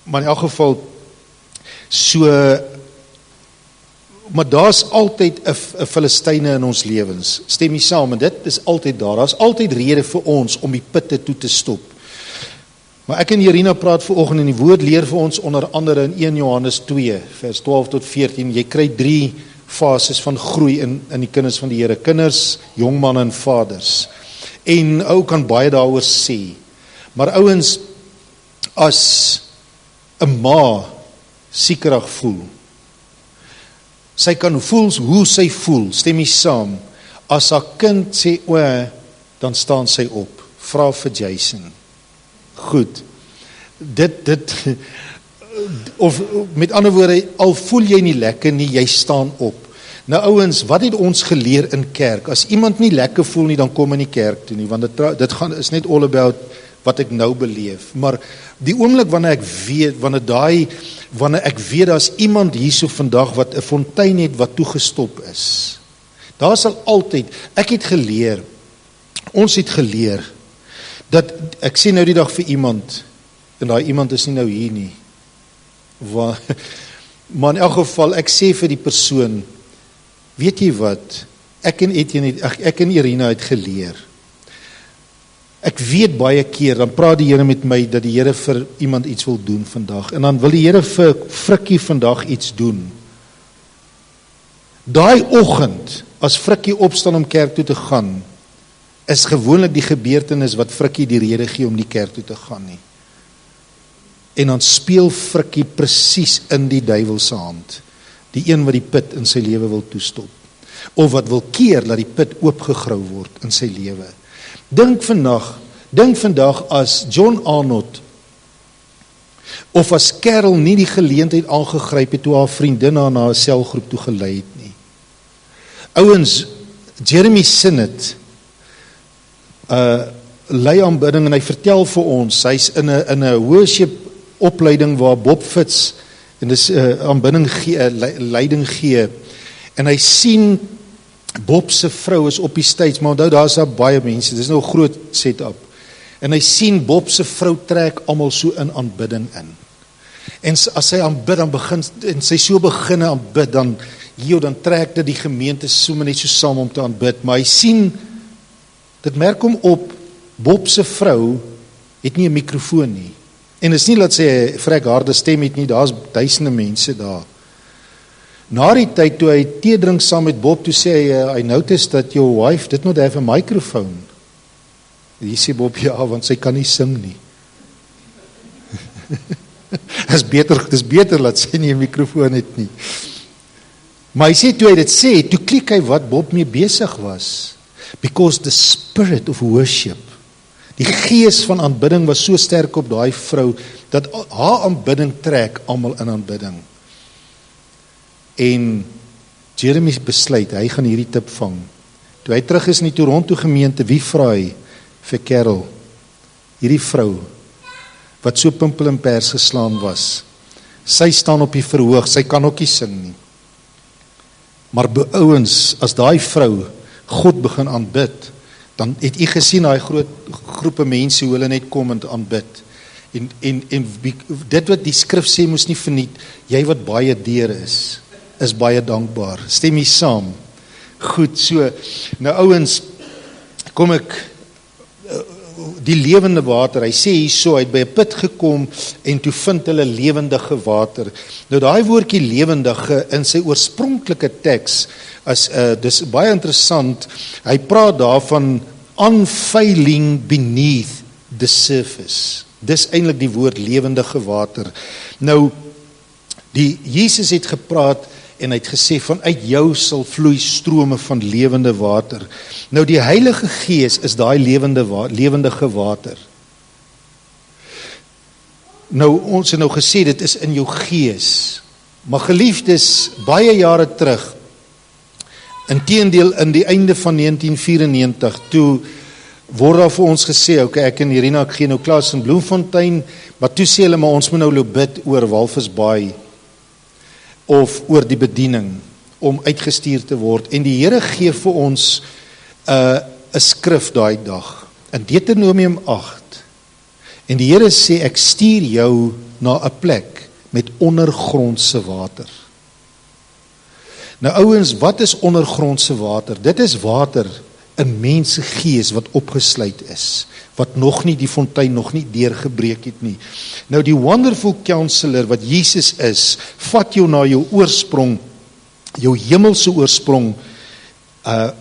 Maar in elk geval so, maar daar's altyd 'n Filistyne in ons lewens. Stem jy saam? En dit is altyd daar. Daar's altyd rede vir ons om die putte toe te stop. Maar ek en Irina praat vanoggend en die woord leer vir ons onder andere in 1 Johannes 2 vers 12 tot 14. Jy kry 3 fases van groei in die kinders van die Here. Kinders, jongmanne en vaders. En ou kan baie daaroor sê. Maar ouens, as 'n ma siekerig voel, sy kan voel hoe sy voel, stem jy saam, as haar kind sê o, dan staan sy op, vra vir Jason. Goed, dit, of met ander woorde, al voel jy nie lekker nie, jy staan op. Nou ouens, wat het ons geleer in kerk? As iemand nie lekker voel nie, dan kom hy nie kerk toe nie, want dit is net all about wat ek nou beleef. Maar die oomblik wanneer ek weet daar's iemand hierso vandag wat 'n fontein het wat toegestop is. Daar sal altyd, ons het geleer, dat, ek sê nou die dag vir iemand, en daai iemand is nie nou hier nie, maar in elk geval, ek sê vir die persoon, weet jy wat, ek en Irina het geleer, ek weet baie keer, dan praat die Here met my, dat die Here vir iemand iets wil doen vandag, en dan wil die Here vir Frikkie vandag iets doen. Daai oggend, as Frikkie opstaan om kerk toe te gaan, is gewoonlik die gebeurtenis wat Frikkie die rede gee om nie kerk toe te gaan nie. En dan speel Frikkie presies in die duiwelse hand, die een wat die put in sy lewe wil toestop, of wat wil keer dat die put oopgegrou word in sy lewe. Dink vandag as John Arnott of as Carol nie die geleentheid aangegryp het toe haar vriendin haar na 'n selgroep toe gelei het nie. Ouens, Jeremy Sinnett lei aanbidding en hy vertel vir ons, hy's in 'n worship opleiding waar Bob Fitz en dis aanbidding leiding gee en hy sien Bob se vrou is op die stage, maar onthou daar's daar baie mense, dis nou 'n groot setup. En hy sien Bob se vrou trek almal so in aanbidding in. En as sy aanbid, dan begin, en sy so begin aanbid, dan trek dit die gemeente so net so saam om te aanbid. Maar hy sien, dit merk hom op, Bob se vrou het nie 'n mikrofoon nie. En is nie dat sy 'n vrek harde stem het nie, daar's duisende mense daar. Na die tyd toe hy tee drink saam met Bob, toe sê hy, I noticed that your wife did not have a microphone. Hier sê Bob, ja, want sy kan nie sing nie. Dis beter dat sy nie 'n mikrofoon het nie. Maar hy sê, toe hy dit sê, toe klik hy wat Bob mee besig was. Because the spirit of worship, die gees van aanbidding was so sterk op daai vrou, dat haar aanbidding trek almal in aanbidding. En Jeremy besluit, hy gaan hierdie tip vang. Toe hy terug is in die Toronto gemeente, wie vra hy vir Carol? Hierdie vrou, wat so pimpel en pers geslaan was. Sy staan op die verhoog, sy kan ook nie sing nie. Maar ouens, as daai vrou God begin aanbid, dan het jy gesien daai groot groepe mense hoe hulle net kom en aanbid. En dit wat die skrif sê moes nie verniet, jy wat baie deur is baie dankbaar. Stem jy saam? Goed, so, nou ouens, kom ek, die lewende water, hy sê hierso, hy het by 'n put gekom, en toe vind hulle lewendige water. Nou daai woordjie lewendige, in sy oorspronklike teks, dis baie interessant, hy praat daarvan, unfailing beneath the surface. Dis eintlik die woord lewendige water. Nou, Jesus het gepraat, en hy het gesê, vanuit jou sal vloei strome van lewende water. Nou die Heilige Gees is daai lewendige water. Nou, ons het nou gesê, dit is in jou gees. Maar geliefdes, baie jare terug, inteendeel in die einde van 1994, toe word daar vir ons gesê, okay, ek en Irina, ek gee nou klas in Bloemfontein, maar toe sê hulle, maar ons moet nou bid oor Walvisbaai, of oor die bediening, om uitgestuur te word, en die Here gee vir ons 'n skrif daai dag, in Deuteronomium 8, en die Here sê, ek stuur jou na 'n plek, met ondergrondse water. Nou ouens, wat is ondergrondse water? Dit is water, in mense gees wat opgesluit is, wat nog nie, die fontein nog nie deurgebreek het nie. Nou die wonderful counselor wat Jesus is, vat jou na jou oorsprong, jou hemelse oorsprong, waar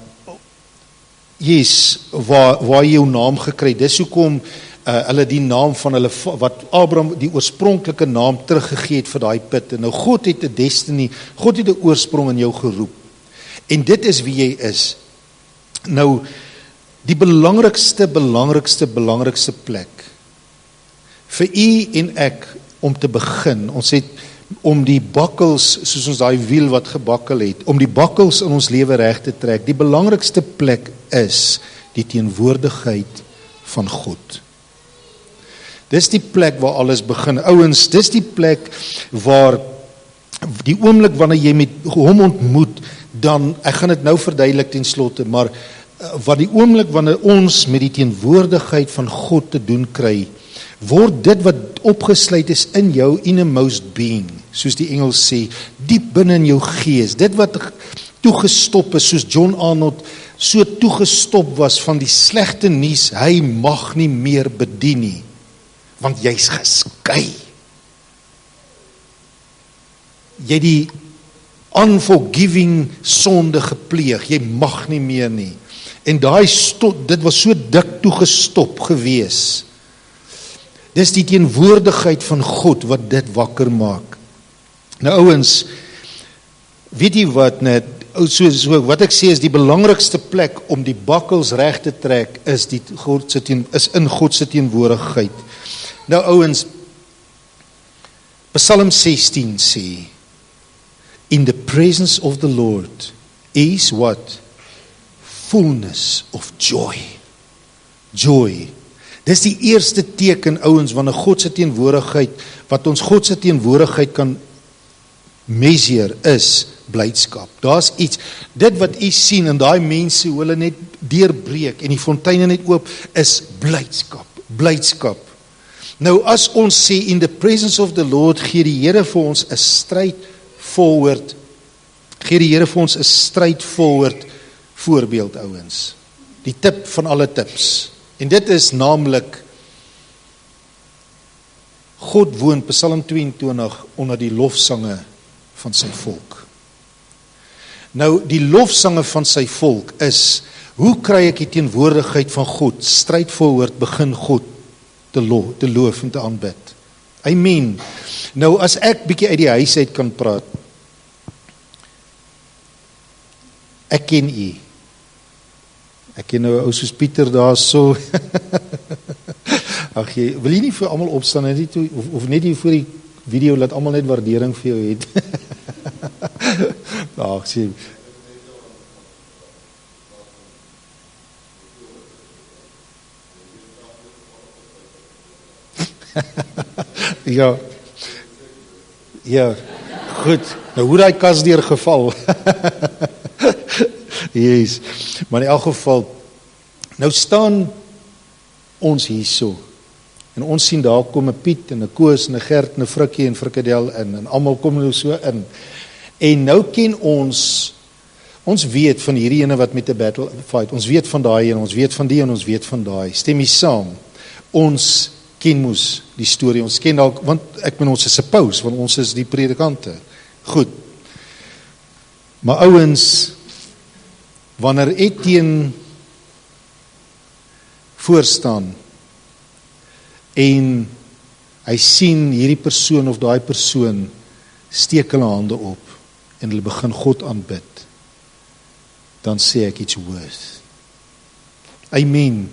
jy jou naam gekry. Dis hoekom hulle die naam van hulle, wat Abraham die oorspronklike naam teruggegee het vir daai put. En nou God het 'n destiny, God het 'n oorsprong in jou geroep. En dit is wie jy is. Nou, die belangrikste plek vir u en ek om te begin, ons het om die bakkels, soos ons daai wiel wat gebakkel het, om die bakkels in ons lewe reg te trek, die belangrikste plek is die teenwoordigheid van God. Dis die plek waar alles begin. Ouens, dis die plek waar die oomblik wanneer jy met hom ontmoet, dan, ek gaan dit nou verduidelik ten slotte, maar wat die oomblik wanneer ons met die teenwoordigheid van God te doen kry, word dit wat opgesluit is in jou innermost being, soos die Engels sê, diep binne in jou gees, dit wat toegestop is, soos John Arnold so toegestop was van die slegte nuus, hy mag nie meer bedien nie, want jy's geskei. Jy die unforgiving sonde gepleeg, jy mag nie meer nie. En dit was so dik toegestop gewees. Dis die teenwoordigheid van God wat dit wakker maak. Nou ouens, weet jy wat net, wat ek sê is die belangrikste plek om die bakkels reg te trek is in God se teenwoordigheid. Nou ouens, Psalm 16 sê, in the presence of the Lord is what? Fullness of joy. Joy. Dis die eerste teken, ouens, wanneer God se teenwoordigheid, wat ons God se teenwoordigheid kan measure, is blydskap. Daar's iets, dit wat u sien in daai mense, hoe hulle net deurbreek en die fonteine net oop, is blydskap. Blydskap. Nou as ons sê, in the presence of the Lord, gee die Here vir ons 'n straightforward, gee die Here vir ons 'n straightforward voorbeeld, ouens. Die tip van alle tips. En dit is naamlik, God woon, Psalm 22, onder die lofsange van sy volk. Nou, die lofsange van sy volk is, hoe kry ek die teenwoordigheid van God? Straightforward begin God te loof en te aanbid. Amen. Nou, as ek bietjie uit die huis uit kan praat, ek ken u. Ek ken nou ou soos Pieter daar so. Ag jy, wil jy nie vir almal opstaan net toe, of net hier voor die video laat almal net waardering vir jou het. Ag sê. Ja. Ja. Goed. Nou hoe daai kas deur geval. Yes, maar in elk geval, nou staan ons hierso, en ons sien daar kom 'n Piet, en 'n Koos, en 'n Gert, en 'n Frikkie, en Frikadel in, en almal kom nou so in, en nou ken ons weet van hierdie ene wat met 'n battle fight, ons weet van daai ene, ons weet van die en ons weet van daai, stem jy saam, ons ken moes die storie, ons ken dalk, want ek meen ons is suppose, want ons is die predikante, goed, maar ouens, wanneer Etienne voorstaan, en hy sien hierdie persoon of daai persoon steek hulle hande op, en hulle begin God aanbid, dan sê ek iets worth. Amen.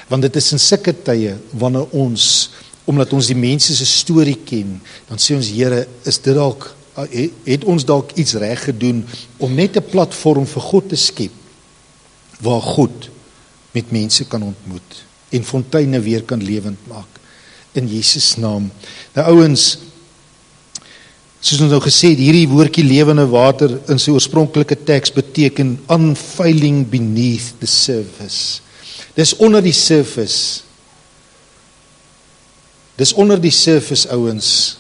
Want dit is in sulke tye, wanneer ons, omdat ons die mense se storie ken, dan sê ons, Here, is dit dalk, het ons dalk iets reg gedoen, om net 'n platform vir God te skep, waar God met mense kan ontmoet, en fonteine weer kan lewend maak, in Jesus naam. Nou ouens, soos ons nou gesê het, hierdie woordjie lewende water in sy oorspronklike teks beteken unfailing beneath the surface. Dis onder die surface. Dis onder die surface, ouens.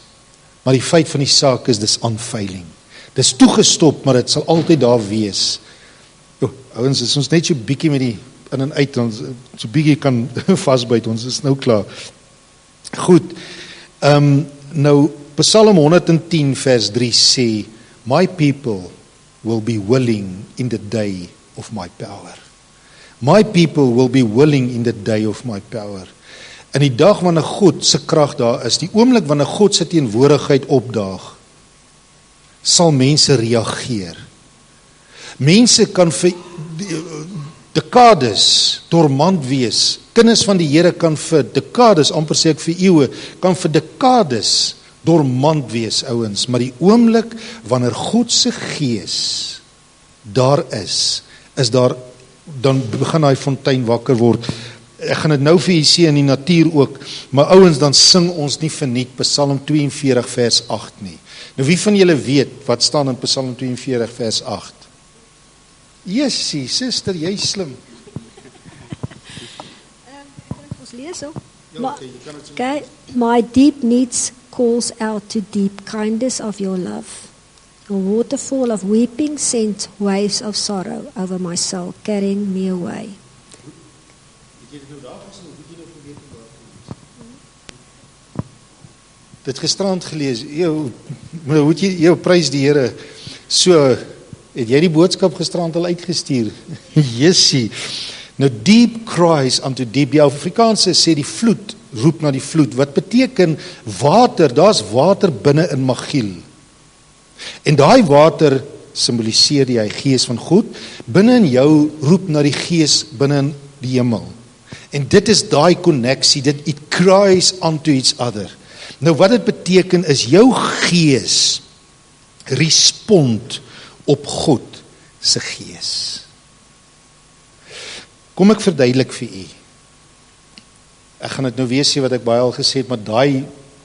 Maar die feit van die saak is, dis unfailing. Dis toegestop, maar dit sal altyd daar wees. Ouens, is ons net so bietjie met die in en uit, ons so bietjie kan vasbyt, ons is nou klaar. Goed, nou Psalm 110 vers 3 sê, my people will be willing in the day of my power. My people will be willing in the day of my power. In die dag wanneer God se krag daar is, die oomblik wanneer God se teenwoordigheid opdaag, sal mense reageer. Mense kan vir dekades dormant wees. Kinders van die Here kan vir dekades, amper sê ek vir eeue, kan vir dekades dormant wees, ouens, maar die oomblik wanneer God se gees daar is daar, dan begin hy fontein wakker word. Ek gaan dit nou vir julle sê in die natuur ook, maar ouens, dan sing ons nie verniet Psalm 42 vers 8 nie. Nou wie van julle weet wat staan in Psalm 42 vers 8? Jessie, suster, jy slim. Ons lees op. Okay, my deep needs calls out to deep kindness of your love. A waterfall of weeping sent waves of sorrow over my soul, carrying me away. Dit gisterand gelees, jou prys die Here, so, het jy die boodskap gisterand al uitgestuur? Jessie, nou deep cries unto deep, die Afrikaanse sê die vloed, roep na die vloed, wat beteken water, daar's water binne in Magiel, en daai water symboliseer die gees van God, binne in jou roep na die gees binne in die hemel, en dit is daai connectie, it cries unto each other. Nou wat dit beteken is, jou gees respond op God se gees. Kom ek verduidelik vir u. Ek gaan dit nou weer sê wat ek baie al gesê het, maar daai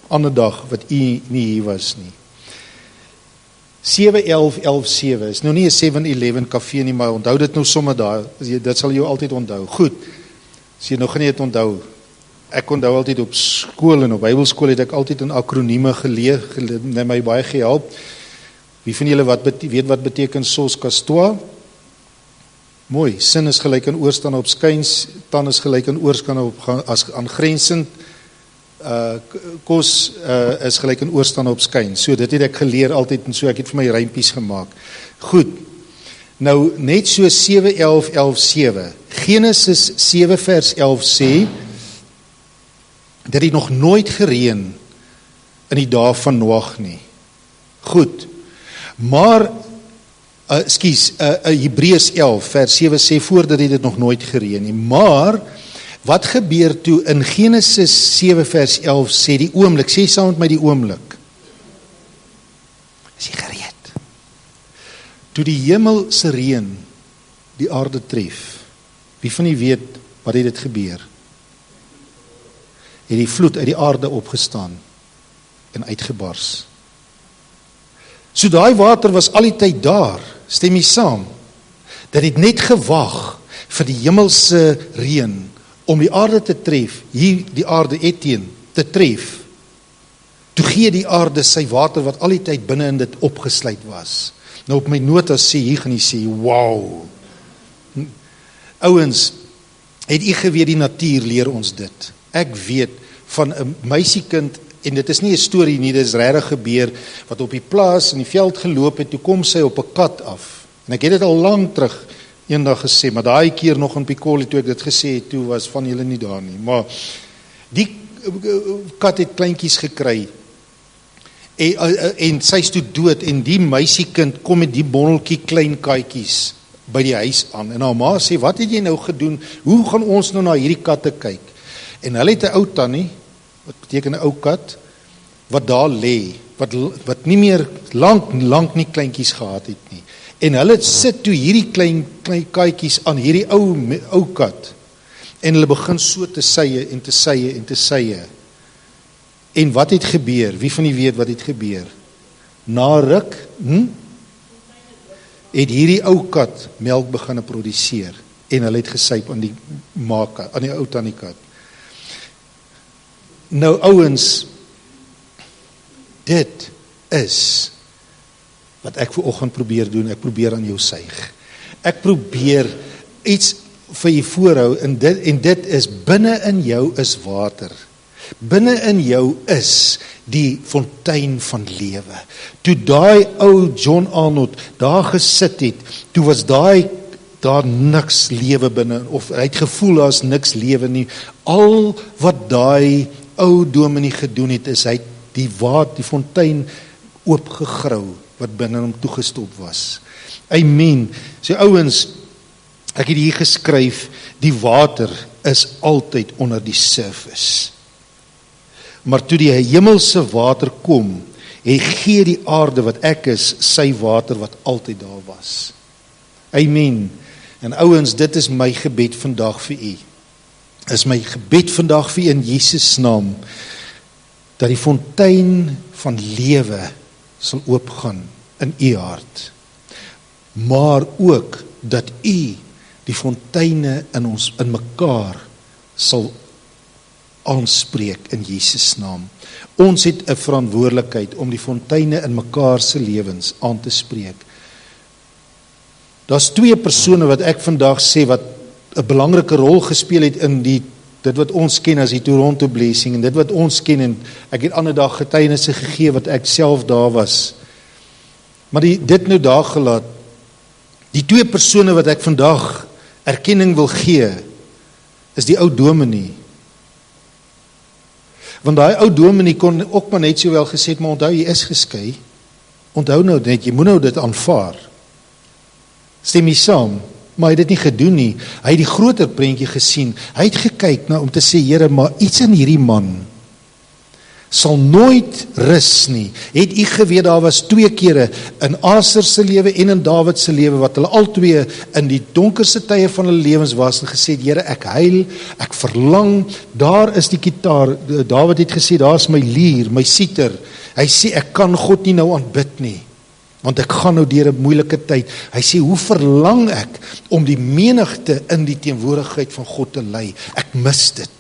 ander dag wat u nie hier was nie. 7-11-11-7 is nou nie 'n 7-11 kafee nie, maar onthou dit nou sommer daar, dit sal jou altyd onthou. Goed, as jy nou gaan jy dit onthou. Ek onthou altyd op skool en op Bybelskool het ek altyd in akronieme geleer, het my baie gehelp. Wie van julle weet wat beteken sos kastoa? Mooi, sin is gelyk aan oorstaan op skuins, tan is gelyk aan oorstaan op as aangrensend, kos is gelyk aan oorstaan op skuins. So dit het ek geleer altyd en so ek het vir my rympies gemaak. Goed. Nou net so 7-11-11-7. Genesis 7 vers 11 sê dat het nog nooit gereën in die dae van Noag nie. Goed. Maar Hebreërs 11 vers 7 sê voordat dit nog nooit gereën nie. Maar wat gebeur toe in Genesis 7 vers 11 sê die oomblik, sê saam met my die oomblik. Is hy gereed? Toe die hemel se reën die aarde tref. Wie van julle weet wat het dit gebeur? Het die vloed uit die aarde opgestaan en uitgebars. So daai water was al die tyd daar, stem jy saam? Dat het net gewag vir die hemelse reën om die aarde te tref, hier die aarde Etienne te tref. Toe gee die aarde sy water wat al die tyd binne in dit opgesluit was. Nou op my notas sê, hier gaan jy sê, wow. Ouens, het u geweet die natuur leer ons dit. Ek weet van 'n meisiekind, en dit is nie 'n storie nie, dit is regtig gebeur, wat op die plaas in die veld geloop het, toe kom sy op 'n kat af. En ek het dit al lank terug eendag gesê, maar daai keer nog in Piccoli toe ek dit gesê het, toe was van julle nie daar nie. Maar die kat het kleintjies gekry, en sy is toe dood, en die meisiekind kom met die bondeltjie klein katjies by die huis aan, en haar ma sê, wat het jy nou gedoen, hoe gaan ons nou na hierdie katte kyk? En hulle het 'n ou tannie, wat beteken 'n ou kat, wat daar lê, wat nie meer lank nie kleintjies gehad het nie, en hulle sit toe hierdie klein katjies aan hierdie ou kat, en hulle begin so te sye en te sye en te sye. En wat het gebeur? Wie van julle weet wat het gebeur? Na ruk, het hierdie ou kat melk begin produseer, en hulle het gesuip aan die maaka, aan die ou tannie kat. Nou ouens, dit is wat ek vanoggend probeer doen, ek probeer aan jou suig. Ek probeer iets vir jou voorhou, en dit is, binne in jou is water. Binne in jou is die fontein van lewe. Toe daai ou John Arnold daar gesit het, toe was daar niks lewe binne, of hy het gevoel daar's niks lewe nie. Al wat daai ou dominee gedoen het, is hy het die fontein oopgegrou, wat binne hom toegestop was. Amen. So ouens, ek het hier geskryf, die water is altyd onder die surface. Maar toe die hemelse water kom, gee die aarde wat ek is, sy water wat altyd daar was. Amen. En ouens, dit is my gebed vandag vir u. Is my gebed vandag vir u in Jesus naam, dat die fontein van lewe sal oopgaan in u hart. Maar ook dat u die fonteine in mekaar sal aanspreek in Jesus naam. Ons het 'n verantwoordelikheid om die fonteine in mekaar se lewens aan te spreek. Daar's 2 persone wat ek vandag sê wat 'n belangrike rol gespeel het in dit wat ons ken as die Toronto Blessing, en dit wat ons ken, en ek het ander dag getuienisse gegee wat ek self daar was. Maar dit nou daar gelaat. Die 2 persone wat ek vandag erkenning wil gee, is die ou dominee. Want daai ou dominee kon ook maar net so wel gesê het, maar onthou, jy is geskei. Onthou nou net, jy moet nou dit aanvaar. Stem jy saam? Maar hy het dit nie gedoen nie. Hy het die groter prentjie gesien. Hy het gekyk na om te sê, Here, maar iets in hierdie man sal nooit rus nie. Het u geweet, daar was 2 kere in Aser se lewe en in Dawid se lewe, wat hulle albei in die donkerste tye van hulle lewens was, en gesê, Here, ek huil, ek verlang, daar is die gitaar. Dawid het gesê, daar is my lier, my siter. Hy sê, ek kan God nie nou aanbid nie, want ek gaan nou deur 'n moeilike tyd. Hy sê, hoe verlang ek om die menigte in die teenwoordigheid van God te lei. Ek mis dit.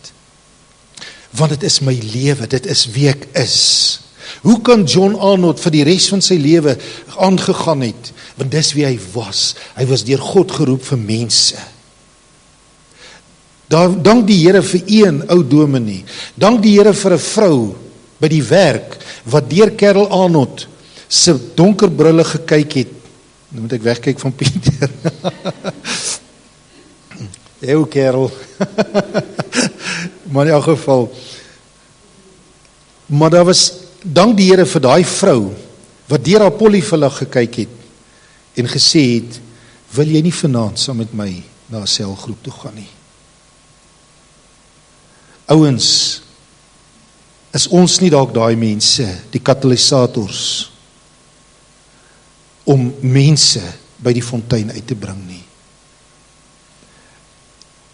Want dit is my lewe, dit is wie ek is. Hoe kan John Arnold vir die res van sy lewe aangegaan het? Want dis wie hy was. Hy was deur God geroep vir mense. Dank die Here vir een ou dominee. Dank die Here vir 'n vrou by die werk, wat deur Karel Arnold se donker brille gekyk het. Nou moet ek wegkyk van Pieter. Ou Karel. Maar in elk geval, maar daar was, dank die Here vir daai vrou, wat deur haar polyvilla gekyk het, en gesê het, wil jy nie vanaand saam met my na 'n selgroep toe gaan nie? Ouens, is ons nie dalk daai mense, die katalisators, om mense by die fontein uit te bring nie?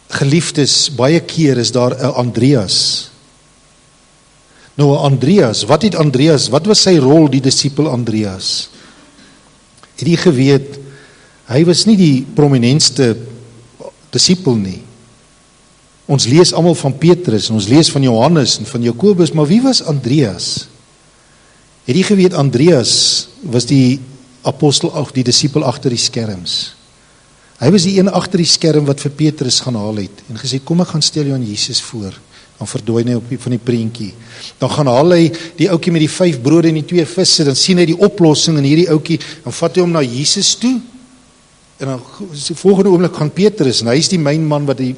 Geliefdes, baie keer is daar 'n Andreas. Nou 'n Andreas, wat was sy rol, die disipel Andreas? Het jy geweet, Hy was nie die prominentste disipel nie. Ons lees almal van Petrus, en ons lees van Johannes en van Jakobus, maar wie was Andreas? Het jy geweet, Andreas was die apostel, of die disipel agter die skerms. Hy was die een agter die skerm wat vir Petrus gaan haal het, en gesê, kom ek gaan stel jou aan Jesus voor. Dan verdwyn hy op van die prentjie. Dan gaan haal hy die ouetjie met die 5 brode en die 2 visse, dan sien hy die oplossing in hierdie ouetjie, dan vat hy hom na Jesus toe, en dan volgende oomblik gaan Petrus, en hy is die mynman wat die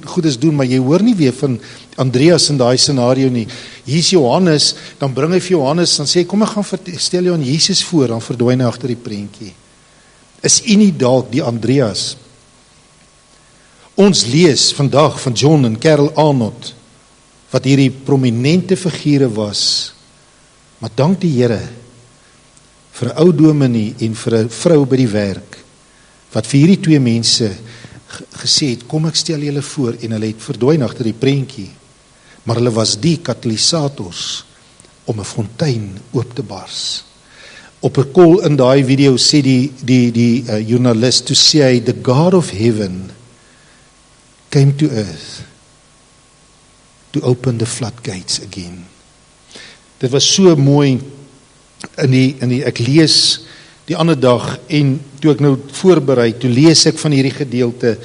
goedes doen, maar jy hoor nie weer van Andreas in daai scenario nie. Hier is Johannes, dan bring hy vir Johannes, dan sê hy, kom ek gaan stel jou aan Jesus voor, dan verdwyn hy agter die prentjie. Is u nie dalk die Andreas? Ons lees vandag van John en Carol Arnott, wat hierdie prominente figure was, maar dank die Here vir 'n ou dominee en vir 'n vrou by die werk, wat vir hierdie 2 mense gesê het, kom ek stel julle voor, en hulle het verdwyn agter die prentjie, maar hulle was die katalysators om 'n fontein oop te bars. Op 'n call in daai video sê die journalist, toe sê hy, the God of heaven came to earth to open the floodgates again. Dit was so mooi in die ek lees die ander dag, en toe ek nou voorberei, toe lees ek van hierdie gedeelte,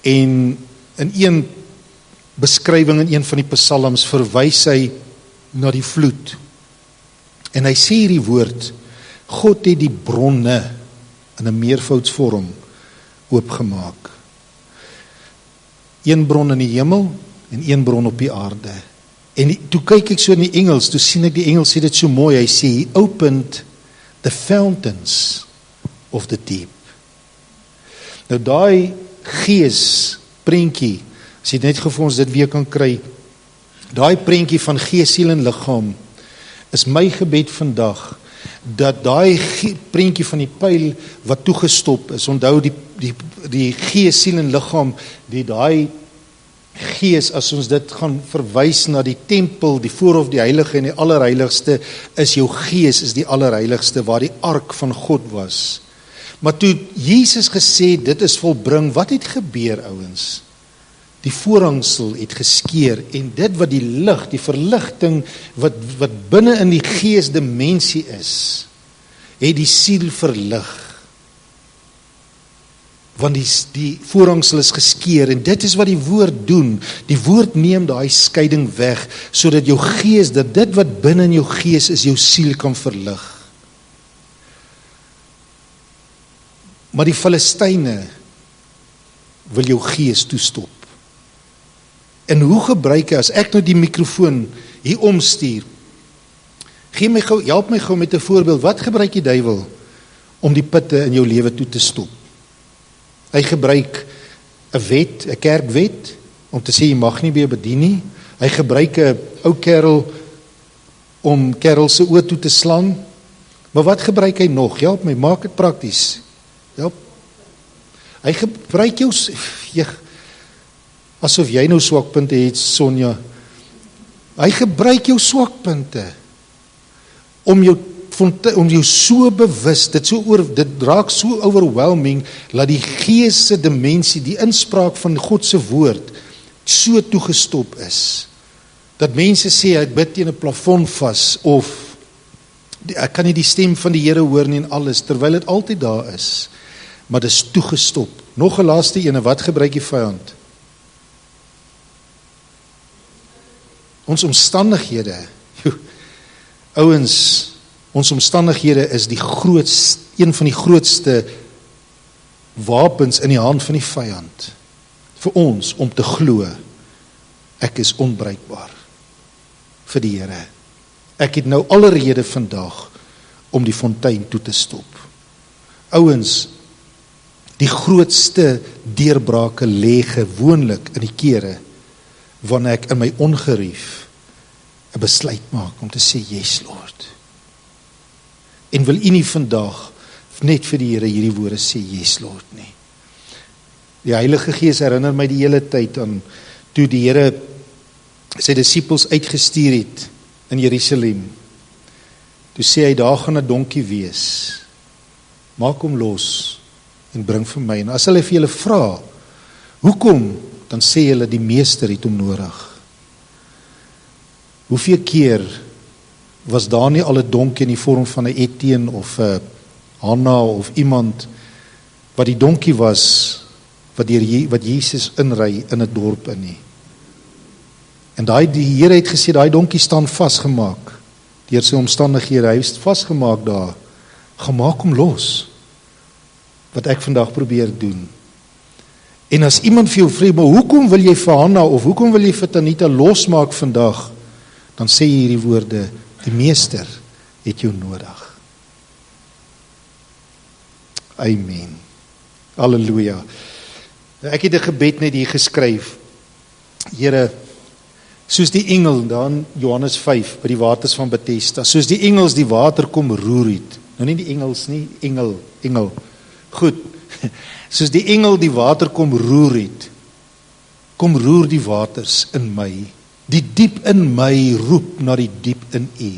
en in een beskrywing in een van die psalms verwys hy na die vloed, en hy sê hierdie woord, God het die bronne in 'n meervoudsvorm oopgemaak. Een bron in die hemel, en een bron op die aarde. En toe kyk ek so in die Engels, toe sien ek die Engels sê dit so mooi, hy sê, he opened the fountains of the deep. Nou daai gees prentjie, as jy net vir ons dit weer kan kry, daai prentjie van gees, siel en liggaam, is my gebed vandag, dat daai prentjie van die pyl wat toegestop is, onthou die gees, siel en liggaam, daai gees, as ons dit gaan verwys na die tempel, die voorhof, die heilige en die allerheiligste, is jou gees, is die allerheiligste, waar die ark van God was. Maar toe Jesus gesê, dit is volbring, wat het gebeur, ouens? Die voorhangsel het geskeur, en dit wat die lig, die verligting, wat binne in die geesdimensie is, het die siel verlig. Want die voorhangsel is geskeur, en dit is wat die woord doen. Die woord neem daai skeiding weg, sodat jou gees, dat dit wat binne in jou gees is, jou siel kan verlig. Maar die Filistyne wil jou gees toestop. En hoe gebruik hy, as ek nou die mikrofoon hier omstuur, help my gou met 'n voorbeeld, wat gebruik die duiwel om die putte in jou lewe toe te stop? Hy gebruik 'n wet, 'n kerkwet, om te sê jy mag nie meer bedien nie. Hy gebruik 'n ou kerel om kerel se oë toe te slaan. Maar wat gebruik hy nog? Help my, maak dit prakties. Help. Hy gebruik jou, asof jy nou swakpunte het, Sonja. Hy gebruik jou swakpunte om jou so bewus, dit raak so overwhelming, dat die gees se dimensie, die inspraak van God se woord, so toegestop is, dat mense sê, ek bid teen 'n plafon vas, of ek kan nie die stem van die Here hoor nie en alles, terwyl dit altyd daar is, maar dit is toegestop. Nog 'n laaste ene, wat gebruik die vyand? Ons omstandighede, ouens, ons omstandighede is een van die grootste wapens in die hand van die vyand, vir ons om te glo, ek is onbruikbaar vir die Here. Ek het nou alle rede vandag om die fontein toe te stop. Ouens, die grootste deurbrake lê gewoonlik in die kere, wanneer ek in my ongerief 'n besluit maak om te sê, yes Lord. En wil u nie vandag net vir die Here hierdie woorde sê, yes Lord nie. Die Heilige Gees herinner my die hele tyd aan toe die Here sy disippels uitgestuur het in Jerusalem. Toe sê hy, daar gaan 'n donkie wees. Maak hom los en bring vir my. En as hulle vir julle vra, hoekom? Dan sê hulle die meester het hom nodig. Hoeveel keer was daar nie al 'n donkie in die vorm van 'n Etienne of 'n Hanna of iemand wat die donkie was wat Jesus inry in 'n dorp in nie. En die Here het gesê daai donkie staan vasgemaak deur sy omstandighede. Hy is vasgemaak daar. Gemaak hom los. Wat ek vandag probeer doen. En as iemand vir jou vra, maar hoekom wil jy vir Hanna of hoekom wil jy vir Tanita losmaak vandag? Dan sê jy hierdie woorde, die meester het jou nodig. Amen. Halleluja. Ek het 'n gebed net hier geskryf. Here, soos die engel dan Johannes 5 by die waters van Bethesda, soos die engels die water kom roer het. Nou nie die engels nie, engel. Goed. Soos die engel die water kom roer het. Kom roer die waters in my. Die diep in my roep na die diep in U.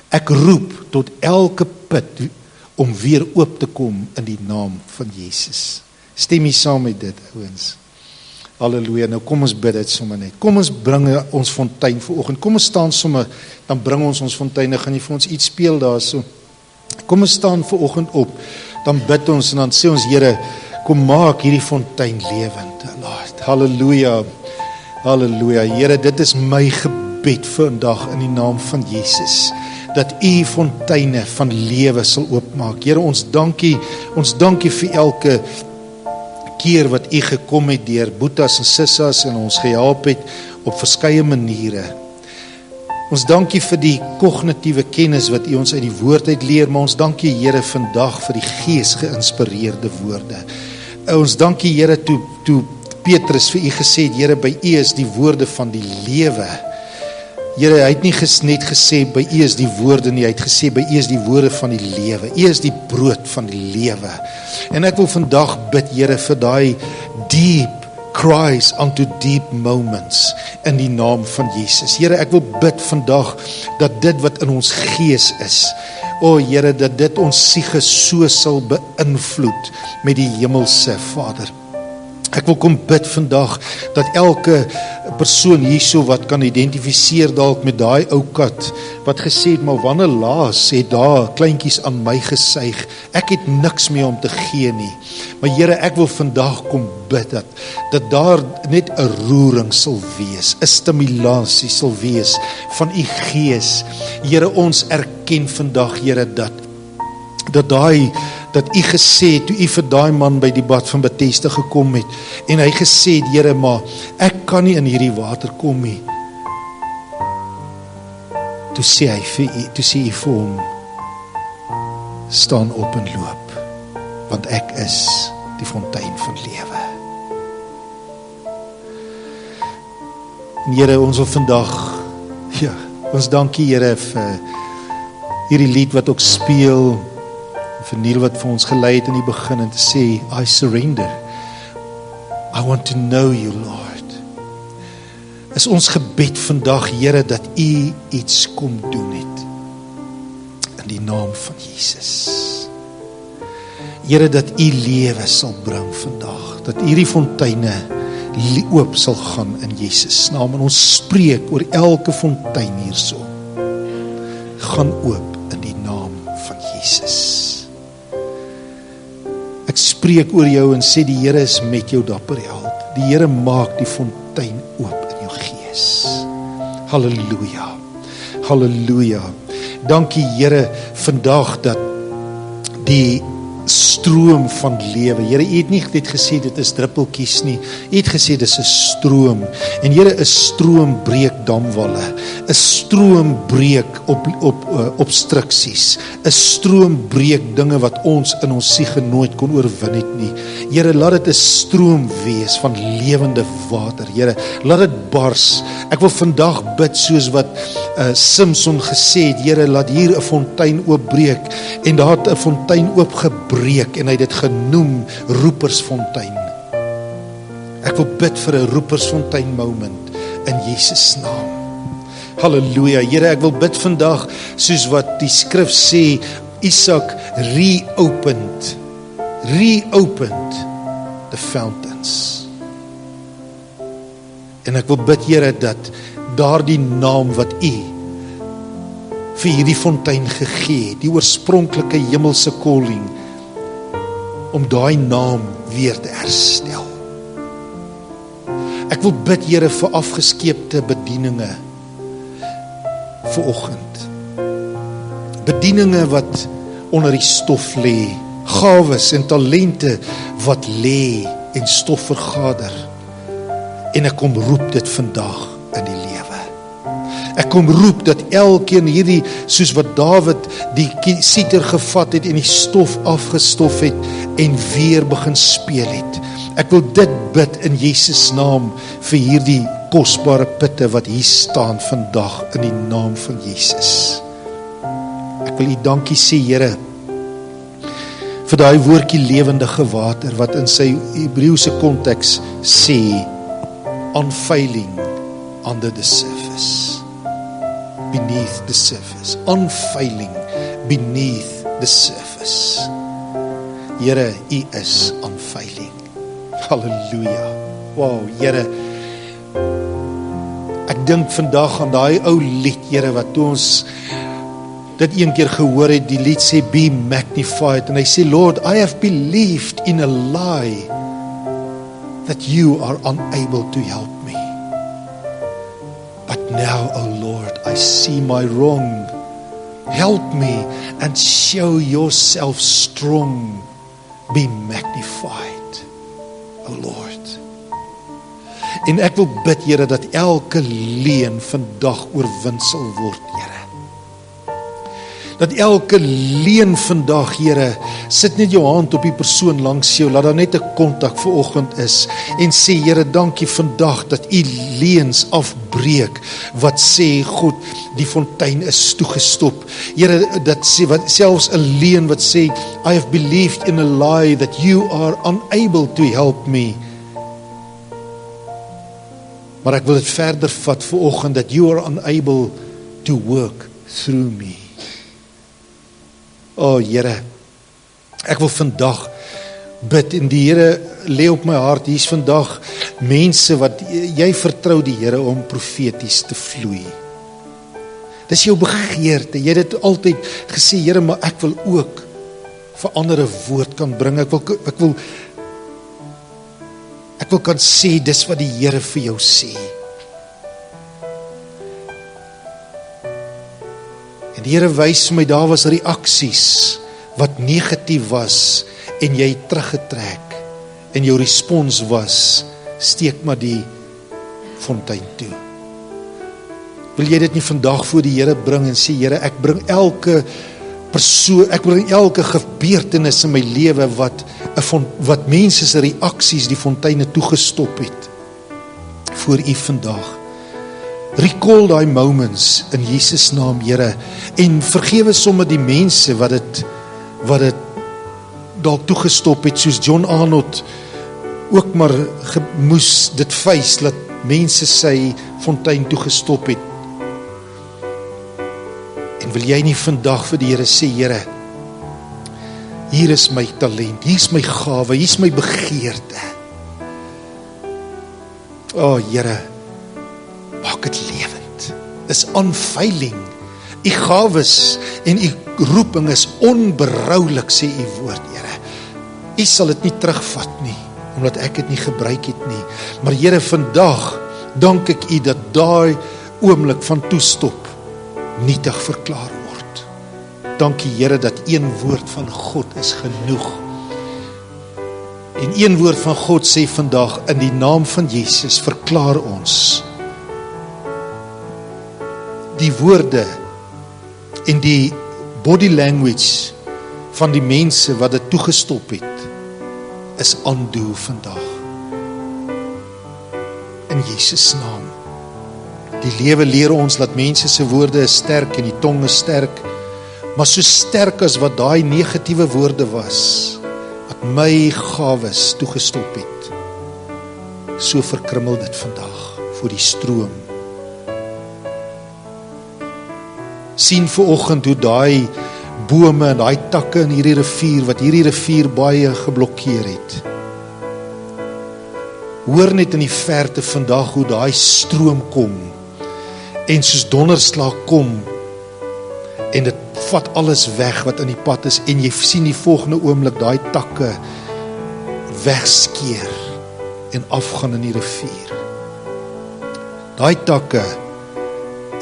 Ek roep tot elke put om weer oop te kom in die naam van Jesus. Stem jy saam met dit, ouens? Halleluja. Nou kom ons bid dit sommer net. Kom ons bring ons fontein vanoggend. Kom ons staan sommer, dan bring ons fontein. Gaan jy vir ons iets speel daarso? Kom ons staan vanoggend op. Dan bid ons en dan sê ons, Here, kom maak hierdie fontein lewend. Lord, halleluja. Halleluja. Here, dit is my gebed vandag in die naam van Jesus. Dat U fonteine van lewe sal oopmaak. Here, ons dankie vir elke keer wat U gekom het deur boetas en sissas en ons gehelp het op verskeie maniere. Ons dankie vir die kognitiewe kennis wat U ons uit die woord uit leer, maar ons dankie Here vandag vir die gees geïnspireerde woorde. Ons dankie Here toe Petrus vir U gesê het, Here, by U is die woorde van die lewe. Here, hy het nie net gesê by U is die woorde nie, hy het gesê by U is die woorde van die lewe. U is die brood van die lewe. En ek wil vandag bid, Here, vir daai deep cries unto deep moments in die naam van Jesus. Here, ek wil bid vandag dat dit wat in ons gees is, Here, dat dit ons siege so sal beïnvloed met die hemelse Vader. Ek wil kom bid vandag dat elke persoon hierso wat kan identifiseer dalk met daai ou kat wat gesê het, maar wanneer laas het daar kleintjies aan my gesuig, ek het niks meer om te gee nie. Maar Here, ek wil vandag kom bid dat daar net 'n roering sal wees, 'n stimulasie sal wees van U gees. Here, ons erken vandag, Here, dat U gesê het, toe U vir daai man by die bad van Bethesda gekom het, en hy gesê het, Here, maar ek kan nie in hierdie water kom nie. Toe sê U vir hom, staan op en loop, want ek is die fontein van lewe. En Here, ons wil vandag, ons dankie Here vir hierdie lied wat ook speel, vir Neil wat vir ons gelei het in die begin en te sê, I surrender. I want to know you, Lord. Is ons gebed vandag, Here, dat U iets kom doen het in die naam van Jesus. Here, dat U lewe sal bring vandag, dat hierdie fonteine oop sal gaan in Jesus naam, en ons spreek oor elke fontein hierso, gaan oop in die naam van Jesus. Ek spreek oor jou en sê die Here is met jou, dapper held. Die Here maak die fontein oop in jou gees. Halleluja. Halleluja. Dankie Here vandag dat die stroom van lewe. Here, U het nie net gesê dit is druppeltjies nie. U het gesê dit is 'n stroom. En Here, 'n stroom breek damwalle. 'n Stroom breek obstruksies. 'n Stroom breek dinge wat ons in ons siege nooit kon oorwin het nie. Here, laat dit 'n stroom wees van lewende water. Here, laat dit bars. Ek wil vandag bid soos wat Samson gesê het, Here, laat hier 'n fontein oopbreek, en daar het 'n fontein oopgebreek en hy het dit genoem roepersfontein. Ek wil bid vir 'n roepersfontein moment in Jesus naam. Halleluja. Here, ek wil bid vandag soos wat die skrif sê, Isak reopened reopened the fountains. En ek wil bid, Here, dat daardie naam wat U vir hierdie fontein gegee het, die oorspronklike hemelse calling, om daai naam weer te herstel. Ek wil bid, Here, vir afgeskeepte bedieninge vanoggend. Bedieninge wat onder die stof lê, gawes en talente wat lê en stof vergader. En ek kom roep dit vandag in die lewe. Ek kom roep dat elkeen hierdie, soos wat Dawid die siter gevat het en die stof afgestof het en weer begin speel het. Ek wil dit bid in Jesus naam vir hierdie kosbare pitte wat hier staan vandag in die naam van Jesus. Ek wil U dankie sê, Here, vir daai woordjie lewendige water wat in sy Hebreëse konteks sê unfailing under the surface, beneath the surface, unfailing beneath the surface. Here, U is unfailing. Halleluja. Wow, Here, ek dink vandag aan daai ou lied, Here, wat toe ons dit een keer gehoor het, die lied sê, be magnified, en hy sê, Lord, I have believed in a lie that you are unable to help me. But now, O Lord, I see my wrong. Help me and show yourself strong. Be magnified, O Lord. En ek wil bid, Here, dat elke leuen vandag oorwin sal word, Here. Dat elke leuen vandag, Here, sit net jou hand op die persoon langs jou, laat daar net 'n kontak vanoggend is, en sê, Here, dankie vandag dat U leuns afbreek, wat sê, God, die fontein is toegestop. Here, dat sê, wat, selfs 'n leuen wat sê, I have believed in a lie that you are unable to help me. Maar ek wil dit verder vat vanoggend, that you are unable to work through me. O, Here, ek wil vandag bid, en die Here lê op my hart, hier is vandag mense wat, jy vertrou die Here om profeties te vloei. Dis jou begeerte, jy het dit altyd gesê, Here, maar ek wil ook vir ander 'n woord kan bring, ek wil kan sê, dis wat die Here vir jou sê. En die Here wys my, daar was reaksies wat negatief was, en jy het teruggetrek, en jou respons was, steek maar die fontein toe. Wil jy dit nie vandag voor die Here bring en sê, Here, ek bring elke persoon, ek bring elke gebeurtenis in my lewe wat mense se reaksies die fonteine toegestop het, voor U vandag. Recall daai moments in Jesus naam, Here, en vergewe sommer die mense wat dit dalk toegestop het, soos John Arnott ook maar moes dit face, dat mense sy fontein toegestop het. En wil jy nie vandag vir die Here sê, Here, hier is my talent, hier is my gawe, hier is my begeerte. O, Here, maak dit lewend. Is unfailing. U gawes en U roeping is onberoulik, sê U woord, Here. U sal dit nie terugvat nie, omdat ek dit nie gebruik het nie. Maar Here, vandag dank ek U dat daai oomblik van toestop nietig verklaar word. Dankie, Here, dat een woord van God is genoeg. En een woord van God sê vandag, in die naam van Jesus verklaar ons die woorde en die body language van die mense wat dit toegestop het, is undo vandag. In Jesus naam. Die lewe leer ons dat mense se woorde is sterk en die tong is sterk, maar so sterk as wat daai negatiewe woorde was, wat my gawes toegestop het, so verkrummel dit vandag voor die stroom. sien vanoggend hoe daai bome en daai takke in hierdie rivier, wat hierdie rivier baie geblokkeer het. Hoor net in die verte vandag hoe daai stroom kom, en soos donderslag kom, en dit vat alles weg wat in die pad is, en jy sien die volgende oomblik daai takke wegskeer, en afgaan in die rivier. Daai takke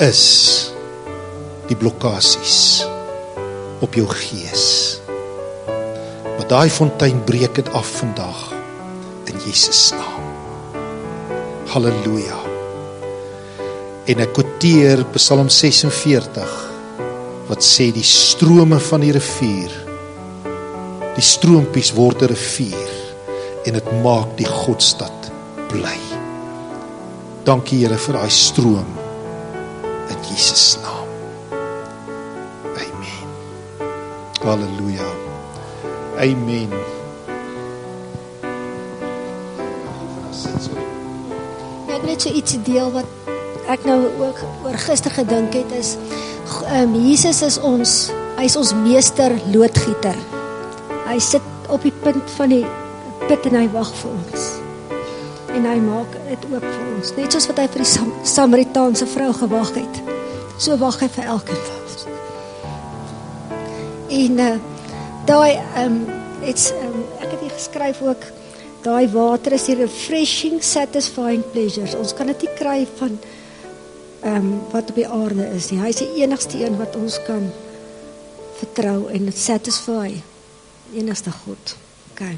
is die blokkasies op jou gees. Maar daai fontein breek dit af vandag in Jesus naam. Halleluja. En ek quoteer Psalm 46 wat sê die strome van die rivier, die stroompies word 'n rivier en dit maak die Godstad bly. Dankie Here vir daai stroom in Jesus naam. Amen. Halleluja. Amen. Ek wil net so ietsie deel wat ek nou ook oor gister gedink het is, Jesus is hy is ons meester loodgieter. Hy sit op die punt van die put en hy wag vir ons. En hy maak dit oop vir ons. Net soos wat hy vir die Samaritaanse vrou gewag het. So wag hy vir elkeen van ons. En daai ek het hier geskryf ook, daai water is die refreshing, satisfying pleasures. Ons kan dit nie kry van wat op die aarde is nie. Hy is die enigste een wat ons kan vertrou en het satisfy. Enigste God. Okay.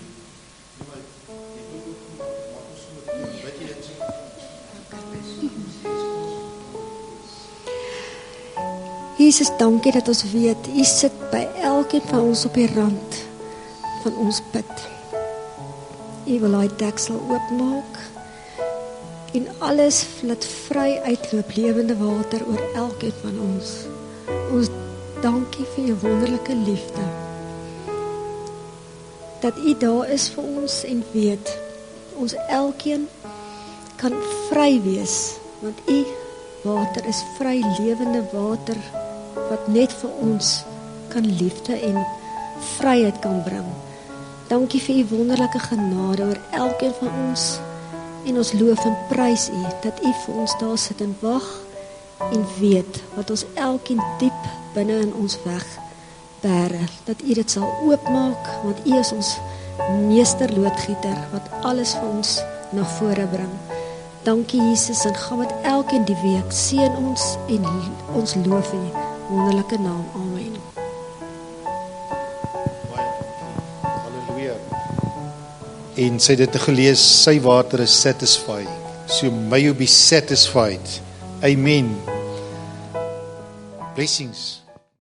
Jesus, dankie dat ons weet, U sit by elkeen van ons op die rand van ons put. U wil daai deksel oopmaak en alles laat vry uitloop, lewende water oor elkeen van ons. Ons dankie vir U wonderlike liefde. Dat U daar is vir ons en weet, ons elkeen kan vry wees, want U water is vry lewende water, wat net vir ons kan liefde en vryheid kan bring. Dankie vir U wonderlike genade oor elkeen van ons, en ons loof en prys U, dat U vir ons daar sit en wag, en weet, wat ons elkeen diep binne in ons weg bære, dat U dit sal oopmaak, want U is ons meester loodgieter, wat alles vir ons na vore bring. Dankie Jesus, en gaan met elkeen die week, seën ons en ons loof U, wonderlike naam, amen. Halleluja. En sy het dit gelees, sy water is satisfying. So may you be satisfied. Amen. Blessings.